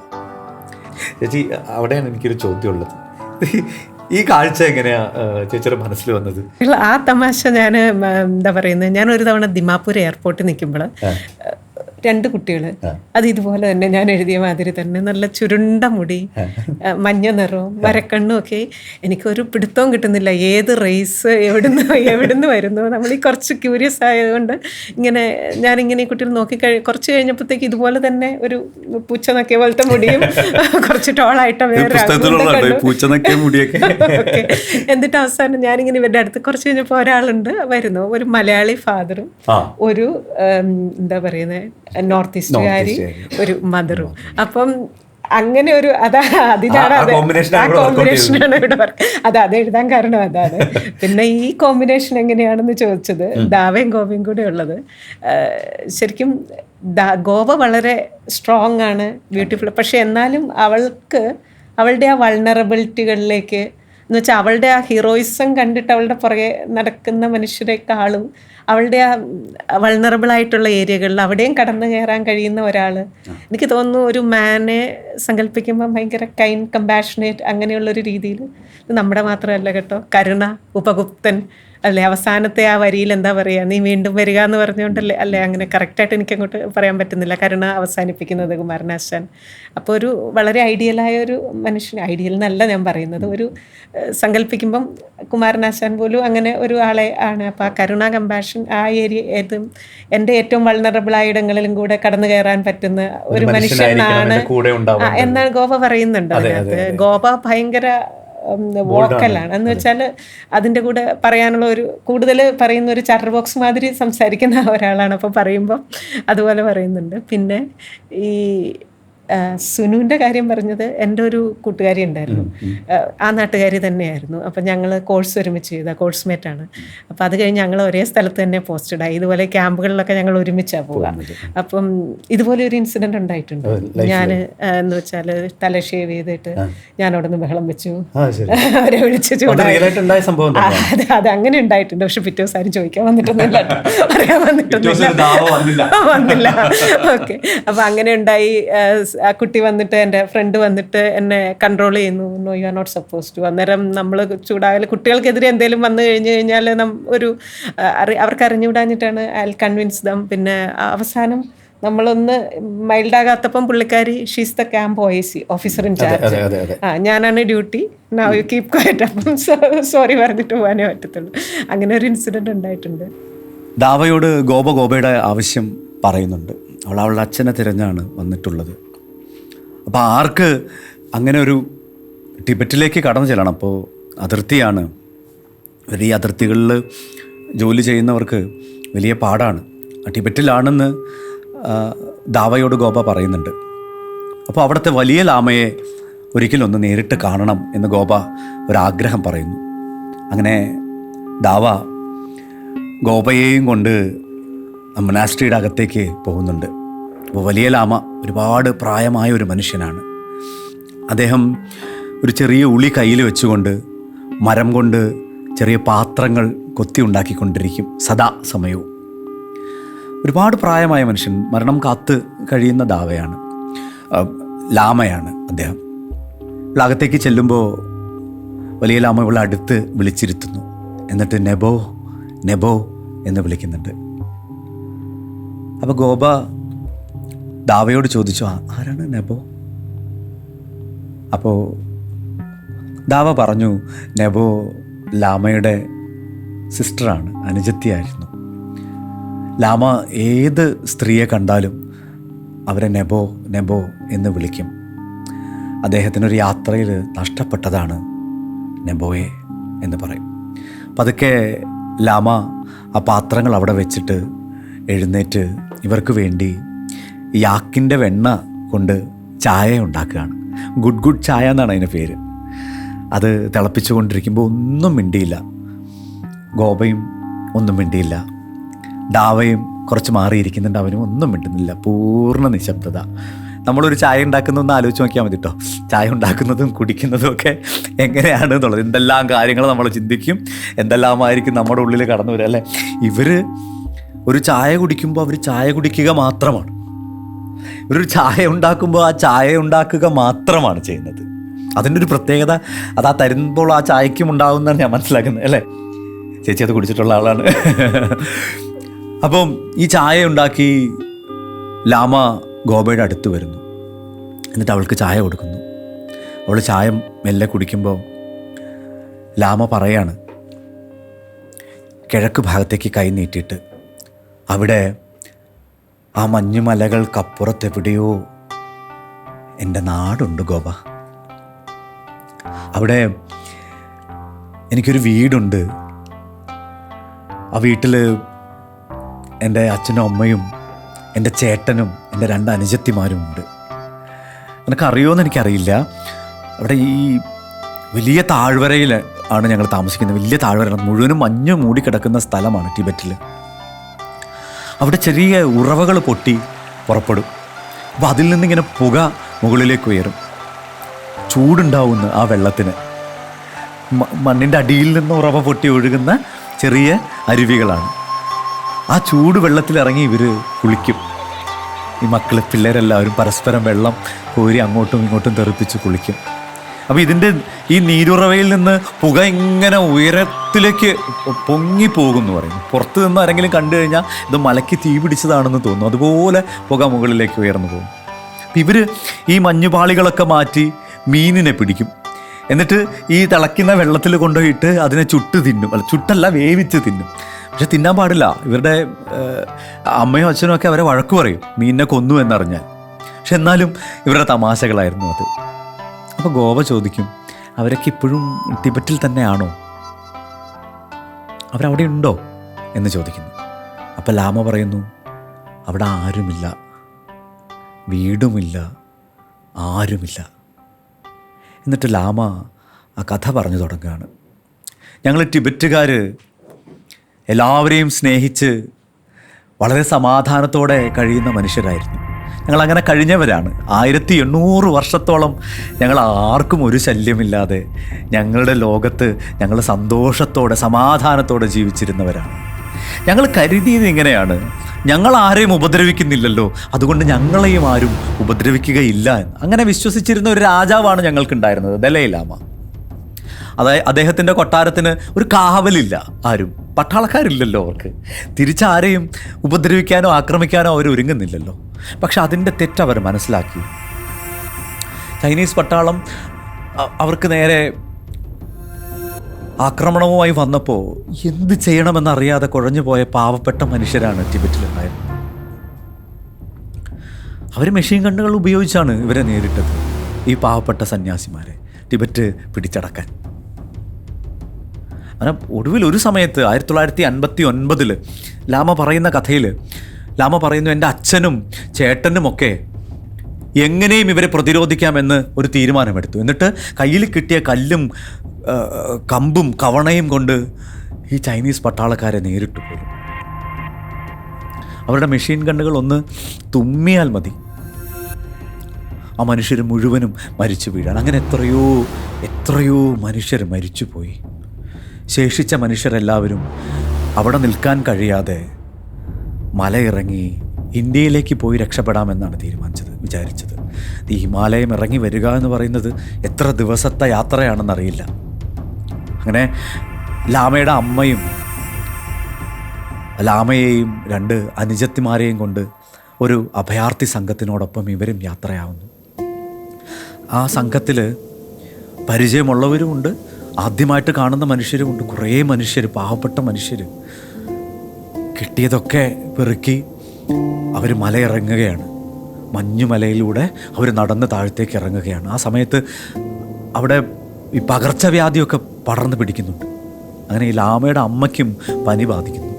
ചേച്ചി, അവിടെയാണ് എനിക്കൊരു ചോദ്യമുള്ളത്. ഈ കാഴ്ച എങ്ങനെയാ ചേച്ചിയുടെ മനസ്സിൽ വന്നത്? ആ തമാശ ഞാൻ എന്താ പറയുന്നത്, ഞാൻ ഒരു തവണ ദിമാപൂർ എയർപോർട്ടിൽ നിൽക്കുമ്പോൾ 2 കുട്ടികൾ അത് ഇതുപോലെ തന്നെ ഞാൻ എഴുതിയ മാതിരി തന്നെ നല്ല ചുരുണ്ട മുടി, മഞ്ഞ നിറവും വരക്കണ്ണും ഒക്കെ. എനിക്കൊരു പിടുത്തവും കിട്ടുന്നില്ല ഏത് റേസ് എവിടുന്ന് വരുന്നു. നമ്മൾ ഈ കുറച്ച് ക്യൂരിയസ് ആയതുകൊണ്ട് ഞാനിങ്ങനെ ഈ കുട്ടികൾ കുറച്ച് കഴിഞ്ഞപ്പോഴത്തേക്ക് ഇതുപോലെ തന്നെ ഒരു പൂച്ച നക്കിയ പോലത്തെ മുടിയും കുറച്ച് ടോളായിട്ട് വേറെ എന്നിട്ട് അവസാനം ഞാനിങ്ങനെ ഇവരുടെ അടുത്ത് കുറച്ച് കഴിഞ്ഞപ്പോൾ ഒരാളുണ്ട് വരുന്നു, ഒരു മലയാളി ഫാദറും ഒരു എന്താ പറയുന്നത് നോർത്ത് ഈസ്റ്റുകാരി ഒരു മദറും. അപ്പം അങ്ങനെ ഒരു അതിനാണ് കോമ്പിനേഷനാണ് ഇവിടെ അത് എഴുതാൻ കാരണം അതാണ്. പിന്നെ ഈ കോമ്പിനേഷൻ എങ്ങനെയാണെന്ന് ചോദിച്ചത്, ദാവയും ഗോപയും കൂടെ ഉള്ളത്. ശരിക്കും ഗോപ വളരെ സ്ട്രോങ് ആണ്, ബ്യൂട്ടിഫുൾ. പക്ഷെ എന്നാലും അവളുടെ ആ വൾണറബിലിറ്റികളിലേക്ക് എന്ന് വെച്ചാൽ അവളുടെ ആ ഹീറോയിസം കണ്ടിട്ട് അവളുടെ പുറകെ നടക്കുന്ന മനുഷ്യരെക്കാളും അവളുടെ ആ വൾണറബിളായിട്ടുള്ള ഏരിയകളിൽ അവിടെയും കടന്നു കയറാൻ കഴിയുന്ന ഒരാൾ. എനിക്ക് തോന്നുന്നു ഒരു മാനെ സങ്കല്പിക്കുമ്പോൾ ഭയങ്കര കമ്പാഷനേറ്റ് അങ്ങനെയുള്ളൊരു രീതിയിൽ. ഇത് നമ്മുടെ മാത്രമല്ല കേട്ടോ, കരുണ, ഉപഗുപ്തൻ, അല്ലേ അവസാനത്തെ ആ വരിയിൽ എന്താ പറയുക, നീ വീണ്ടും വരിക എന്ന് പറഞ്ഞുകൊണ്ടല്ലേ അല്ലേ, അങ്ങനെ കറക്റ്റായിട്ട് എനിക്കങ്ങോട്ട് പറയാൻ പറ്റുന്നില്ല. കരുണ അവസാനിപ്പിക്കുന്നത് കുമാരനാശാൻ. അപ്പോൾ ഒരു വളരെ ഐഡിയലായ ഒരു മനുഷ്യൻ, ഐഡിയൽ എന്നല്ല ഞാൻ പറയുന്നത്, ഒരു സങ്കല്പിക്കുമ്പം കുമാരനാശാൻ പോലും അങ്ങനെ ഒരു ആളെ ആണ്. അപ്പോൾ ആ കരുണ, കമ്പാഷൻ, ആ ഏരിയ എൻ്റെ ഏറ്റവും വൾണറബിളായ ഇടങ്ങളിലും കൂടെ കടന്നു കയറാൻ പറ്റുന്ന ഒരു മനുഷ്യനാണ് എന്നാണ് ഗോപ പറയുന്നുണ്ട് അതിനകത്ത്. ഗോപ ഭയങ്കര വോക്കലാണ് എന്ന് വെച്ചാൽ അതിൻ്റെ കൂടെ പറയാനുള്ള ഒരു കൂടുതൽ പറയുന്ന ഒരു ചാറ്റർ ബോക്സ് മാതിരി സംസാരിക്കുന്ന ഒരാളാണ്. അപ്പോൾ പറയുമ്പോൾ അതുപോലെ പറയുന്നുണ്ട്. പിന്നെ ഈ സുനുവിൻ്റെ കാര്യം പറഞ്ഞത്, എൻ്റെ ഒരു കൂട്ടുകാരി ഉണ്ടായിരുന്നു, ആ നാട്ടുകാരി തന്നെയായിരുന്നു. അപ്പം ഞങ്ങൾ കോഴ്സ് ഒരുമിച്ച് ചെയ്ത കോഴ്സ് മേറ്റാണ്. അപ്പം അത് കഴിഞ്ഞ് ഞങ്ങൾ ഒരേ സ്ഥലത്ത് തന്നെ പോസ്റ്റഡായി. ഇതുപോലെ ക്യാമ്പുകളിലൊക്കെ ഞങ്ങൾ ഒരുമിച്ചാണ് പോവുക. അപ്പം ഇതുപോലെ ഒരു ഇൻസിഡൻറ്റ് ഉണ്ടായിട്ടുണ്ട്. ഞാൻ എന്ന് വെച്ചാൽ തല ഷേവ് ചെയ്തിട്ട് ഞാൻ അവിടെ നിന്ന് ബഹളം വെച്ചു, അവരെ വിളിച്ച് ചൂടായി. അത് അങ്ങനെ ഉണ്ടായിട്ടുണ്ട്. പക്ഷെ പിറ്റേ ദിവസം ആരും ചോദിക്കാൻ വന്നിട്ടൊന്നുമില്ല, പറയാൻ വന്നില്ല. ഓക്കെ, അപ്പം അങ്ങനെ ഉണ്ടായി. ആ കുട്ടി വന്നിട്ട്, എൻ്റെ ഫ്രണ്ട് വന്നിട്ട് എന്നെ കൺട്രോൾ ചെയ്യുന്നു. No, you are not suppose to. അന്നേരം നമ്മൾ ചൂടായാലും കുട്ടികൾക്കെതിരെ എന്തെങ്കിലും വന്നു കഴിഞ്ഞാൽ ഒരു അവർക്ക് അറിഞ്ഞുവിടാഞ്ഞിട്ടാണ് ഐ കൺവിൻസ് ദം. പിന്നെ അവസാനം നമ്മളൊന്ന് മൈൽഡാകാത്തപ്പം പുള്ളിക്കാരി she's the camp OIC, officer in charge. ഞാനാണ് duty, now you keep quiet. അപ്പം സോറി പറഞ്ഞിട്ട് പോകാനേ പറ്റത്തുള്ളൂ. അങ്ങനെ ഒരു ഇൻസിഡൻറ്റ് ഉണ്ടായിട്ടുണ്ട്. ദാവയോട് ഗോപയുടെ ആവശ്യം പറയുന്നുണ്ട്. അവളുടെ അച്ഛനെ തിരഞ്ഞാണ് വന്നിട്ടുള്ളത്. അപ്പോൾ ആർക്ക് അങ്ങനെ ഒരു ടിബറ്റിലേക്ക് കടന്നു ചെല്ലണം. അപ്പോൾ അതിർത്തിയാണ്. ഈ അതിർത്തികളിൽ ജോലി ചെയ്യുന്നവർക്ക് വലിയ പാടാണ്. ടിബറ്റിലാണെന്ന് ദാവയോട് ഗോപ പറയുന്നുണ്ട്. അപ്പോൾ അവിടുത്തെ വലിയ ലാമയെ ഒരിക്കലൊന്ന് നേരിട്ട് കാണണം എന്ന് ഗോപ ഒരാഗ്രഹം പറയുന്നു. അങ്ങനെ ദാവ ഗോപയെയും കൊണ്ട് മൊനാസ്ട്രിയുടെ അകത്തേക്ക് പോകുന്നുണ്ട്. അപ്പോൾ വലിയ ലാമ ഒരുപാട് പ്രായമായ ഒരു മനുഷ്യനാണ്. അദ്ദേഹം ഒരു ചെറിയ ഉളി കയ്യിൽ വെച്ചുകൊണ്ട് മരം കൊണ്ട് ചെറിയ പാത്രങ്ങൾ കൊത്തി ഉണ്ടാക്കിക്കൊണ്ടിരിക്കും സദാ സമയവും. ഒരുപാട് പ്രായമായ മനുഷ്യൻ, മരണം കാത്ത് കഴിയുന്ന ദാവയാണ്, ലാമയാണ് അദ്ദേഹം. അകത്തേക്ക് ചെല്ലുമ്പോൾ വലിയ ലാമ ഇവളെ അടുത്ത് വിളിച്ചിരുത്തുന്നു. എന്നിട്ട് നെബോ നെബോ എന്ന് വിളിക്കുന്നുണ്ട്. അപ്പോൾ ഗോപ ദാവയോട് ചോദിച്ചു, ആരാണ് നെബോ? അപ്പോൾ ദാവ പറഞ്ഞു, നെബോ ലാമയുടെ സിസ്റ്ററാണ്, അനുജത്തിയായിരുന്നു. ലാമ ഏത് സ്ത്രീയെ കണ്ടാലും അവരെ നെബോ നെബോ എന്ന് വിളിക്കും. അദ്ദേഹത്തിനൊരു യാത്രയിൽ നഷ്ടപ്പെട്ടതാണ് നെബോയെ എന്ന് പറയും. പതുക്കെ ലാമ ആ പാത്രങ്ങൾ അവിടെ വെച്ചിട്ട് എഴുന്നേറ്റ് ഇവർക്ക് വേണ്ടി യാക്കിൻ്റെ വെണ്ണ കൊണ്ട് ചായ ഉണ്ടാക്കുകയാണ്. ഗുഡ് ചായ എന്നാണ് അതിൻ്റെ പേര്. അത് തിളപ്പിച്ചു കൊണ്ടിരിക്കുമ്പോൾ ഒന്നും മിണ്ടിയില്ല. ഗോപയും ഒന്നും മിണ്ടിയില്ല. ഡാവയും കുറച്ച് മാറിയിരിക്കുന്നുണ്ട്, അവനും ഒന്നും മിണ്ടുന്നില്ല. പൂർണ്ണ നിശബ്ദത. നമ്മളൊരു ചായ ഉണ്ടാക്കുന്നതൊന്ന് ആലോചിച്ച് നോക്കിയാൽ മതി കേട്ടോ. ചായ ഉണ്ടാക്കുന്നതും കുടിക്കുന്നതും ഒക്കെ എങ്ങനെയാണ് എന്നുള്ളത്. എന്തെല്ലാം കാര്യങ്ങൾ നമ്മൾ ചിന്തിക്കും, എന്തെല്ലാമായിരിക്കും നമ്മുടെ ഉള്ളിൽ കടന്നു വരിക അല്ലേ. ഇവർ ഒരു ചായ കുടിക്കുമ്പോൾ അവർ ചായ കുടിക്കുക മാത്രമാണ്. ഇവരൊരു ചായ ഉണ്ടാക്കുമ്പോൾ ആ ചായ ഉണ്ടാക്കുക മാത്രമാണ് ചെയ്യുന്നത്. അതിൻ്റെ ഒരു പ്രത്യേകത അതാ തരുമ്പോൾ ആ ചായക്കും ഉണ്ടാകുമെന്നാണ് ഞാൻ മനസ്സിലാക്കുന്നത് അല്ലേ. ചേച്ചി അത് കുടിച്ചിട്ടുള്ള ആളാണ്. അപ്പം ഈ ചായ ഉണ്ടാക്കി ലാമ ഗോപയുടെ അടുത്ത് വരുന്നു. എന്നിട്ട് അവൾക്ക് ചായ കൊടുക്കുന്നു. അവൾ ചായ മെല്ലെ കുടിക്കുമ്പോൾ ലാമ പറയാണ്, കിഴക്ക് ഭാഗത്തേക്ക് കൈ നീട്ടിയിട്ട്, അവിടെ ആ മഞ്ഞുമലകൾക്കപ്പുറത്തെവിടെയോ എൻ്റെ നാടുണ്ട് ഗോപ. അവിടെ എനിക്കൊരു വീടുണ്ട്. ആ വീട്ടിൽ എൻ്റെ അച്ഛനും അമ്മയും എൻ്റെ ചേട്ടനും എൻ്റെ 2 അനുജത്തിമാരും ഉണ്ട്. എനിക്കറിയുമോയെന്ന് എനിക്കറിയില്ല. അവിടെ ഈ വലിയ താഴ്വരയിൽ ആണ് ഞങ്ങൾ താമസിക്കുന്നത്. വലിയ താഴ്വര, മുഴുവനും മഞ്ഞ് മൂടിക്കിടക്കുന്ന സ്ഥലമാണ് ടിബറ്റിൽ. അവിടെ ചെറിയ ഉറവകൾ പൊട്ടി പുറപ്പെടും. അപ്പോൾ അതിൽ നിന്നിങ്ങനെ പുക മുകളിലേക്ക് ഉയരും. ചൂടുണ്ടാവുന്ന ആ വെള്ളത്തിന്. മണ്ണിൻ്റെ അടിയിൽ നിന്ന് ഉറവ പൊട്ടി ഒഴുകുന്ന ചെറിയ അരുവികളാണ്. ആ ചൂട് വെള്ളത്തിലിറങ്ങി ഇവർ കുളിക്കും. ഈ പിള്ളേരെല്ലാവരും പരസ്പരം വെള്ളം കോരി അങ്ങോട്ടും ഇങ്ങോട്ടും തെറിപ്പിച്ച് കുളിക്കും. അപ്പോൾ ഇതിൻ്റെ ഈ നീരുറവയിൽ നിന്ന് പുക ഇങ്ങനെ ഉയരത്തിലേക്ക് പൊങ്ങിപ്പോകുമെന്ന് പറയും. പുറത്ത് നിന്ന് ആരെങ്കിലും കണ്ടു കഴിഞ്ഞാൽ ഇത് മലയ്ക്ക് തീ പിടിച്ചതാണെന്ന് തോന്നും. അതുപോലെ പുക മുകളിലേക്ക് ഉയർന്നു പോകും. അപ്പം ഇവർ ഈ മഞ്ഞുപാളികളൊക്കെ മാറ്റി മീനിനെ പിടിക്കും. എന്നിട്ട് ഈ തിളയ്ക്കുന്ന വെള്ളത്തിൽ കൊണ്ടുപോയിട്ട് അതിനെ ചുട്ട് തിന്നും. അല്ല, ചുട്ടല്ല, വേവിച്ച് തിന്നും. പക്ഷെ തിന്നാൻ പാടില്ല. ഇവരുടെ അമ്മയും അച്ഛനും ഒക്കെ അവരെ വഴക്ക് പറയും മീനിനെ കൊന്നു എന്നറിഞ്ഞാൽ. പക്ഷെ എന്നാലും ഇവരുടെ തമാശകളായിരുന്നു അത്. അപ്പോൾ ഗോവ ചോദിക്കും, അവരൊക്കെ ഇപ്പോഴും ടിബറ്റിൽ തന്നെയാണോ, അവരവിടെ ഉണ്ടോ എന്ന് ചോദിക്കുന്നു. അപ്പോൾ ലാമ പറയുന്നു, അവിടെ ആരുമില്ല, വീടുമില്ല, ആരുമില്ല. എന്നിട്ട് ലാമ ആ കഥ പറഞ്ഞു തുടങ്ങുകയാണ്. ഞങ്ങൾ ടിബറ്റുകാർ എല്ലാവരെയും സ്നേഹിച്ച് വളരെ സമാധാനത്തോടെ കഴിയുന്ന മനുഷ്യരായിരുന്നു. ഞങ്ങളങ്ങനെ കഴിഞ്ഞവരാണ്. 1800 വർഷത്തോളം ഞങ്ങൾ ആർക്കും ഒരു ശല്യമില്ലാതെ ഞങ്ങളുടെ ലോകത്ത് ഞങ്ങൾ സന്തോഷത്തോടെ സമാധാനത്തോടെ ജീവിച്ചിരുന്നവരാണ്. ഞങ്ങൾ കരുതിയത് ഇങ്ങനെയാണ്, ഞങ്ങൾ ആരെയും ഉപദ്രവിക്കുന്നില്ലല്ലോ, അതുകൊണ്ട് ഞങ്ങളെയും ആരും ഉപദ്രവിക്കുകയില്ല എന്ന്. അങ്ങനെ വിശ്വസിച്ചിരുന്ന ഒരു രാജാവാണ് ഞങ്ങൾക്കുണ്ടായിരുന്നത്, ദലൈലാമ. അദ്ദേഹത്തിൻ്റെ കൊട്ടാരത്തിന് ഒരു കാവലില്ല, ആരും പട്ടാളക്കാരില്ലല്ലോ അവർക്ക്. തിരിച്ചാരെയും ഉപദ്രവിക്കാനോ ആക്രമിക്കാനോ അവർ ഒരുങ്ങുന്നില്ലല്ലോ. പക്ഷെ അതിൻ്റെ തെറ്റവർ മനസ്സിലാക്കി. ചൈനീസ് പട്ടാളം അവർക്ക് നേരെ ആക്രമണവുമായി വന്നപ്പോൾ എന്ത് ചെയ്യണമെന്നറിയാതെ കുഴഞ്ഞു പോയ പാവപ്പെട്ട മനുഷ്യരാണ് ടിബറ്റിലുണ്ടായിരുന്നത്. അവർ മെഷീൻ ഗണ്ണുകൾ ഉപയോഗിച്ചാണ് ഇവരെ നേരിട്ടത്, ഈ പാവപ്പെട്ട സന്യാസിമാരെ ടിബറ്റ് പിടിച്ചടക്കാൻ. അങ്ങനെ ഒടുവിൽ ഒരു സമയത്ത് 1959 ലാമ പറയുന്ന കഥയിൽ ലാമ പറയുന്നു, എൻ്റെ അച്ഛനും ചേട്ടനുമൊക്കെ എങ്ങനെയും ഇവരെ പ്രതിരോധിക്കാമെന്ന് ഒരു തീരുമാനമെടുത്തു. എന്നിട്ട് കയ്യിൽ കിട്ടിയ കല്ലും കമ്പും കവണയും കൊണ്ട് ഈ ചൈനീസ് പട്ടാളക്കാരെ നേരിട്ട് പോലും. അവരുടെ മെഷീൻ ഗണ്ണുകൾ ഒന്ന് തുമ്മിയാൽ മതി, ആ മനുഷ്യർ മുഴുവനും മരിച്ചു വീഴാൻ. അങ്ങനെ എത്രയോ മനുഷ്യർ മരിച്ചുപോയി. ശേഷിച്ച മനുഷ്യരെല്ലാവരും അവിടെ നിൽക്കാൻ കഴിയാതെ മലയിറങ്ങി ഇന്ത്യയിലേക്ക് പോയി രക്ഷപ്പെടാമെന്നാണ് വിചാരിച്ചത്. ഈ ഹിമാലയം ഇറങ്ങി വരിക എന്ന് പറയുന്നത് എത്ര ദിവസത്തെ യാത്രയാണെന്നറിയില്ല. അങ്ങനെ ലാമയുടെ അമ്മയും ലാമയെയും 2 അനുജത്തിമാരെയും കൊണ്ട് ഒരു അഭയാർത്ഥി സംഘത്തിനോടൊപ്പം ഇവരും യാത്രയാവുന്നു. ആ സംഘത്തിൽ പരിചയമുള്ളവരുമുണ്ട്, ആദ്യമായിട്ട് കാണുന്ന മനുഷ്യരുമുണ്ട്. കുറേ മനുഷ്യർ, പാവപ്പെട്ട മനുഷ്യർ. കിട്ടിയതൊക്കെ പെറുക്കി അവർ മലയിറങ്ങുകയാണ്. മഞ്ഞുമലയിലൂടെ അവർ നടന്ന് താഴത്തേക്ക് ഇറങ്ങുകയാണ്. ആ സമയത്ത് അവിടെ ഈ പകർച്ചവ്യാധിയൊക്കെ പടർന്ന് പിടിക്കുന്നുണ്ട്. അങ്ങനെ ഈ ലാമയുടെ അമ്മയ്ക്കും പനി ബാധിക്കുന്നു.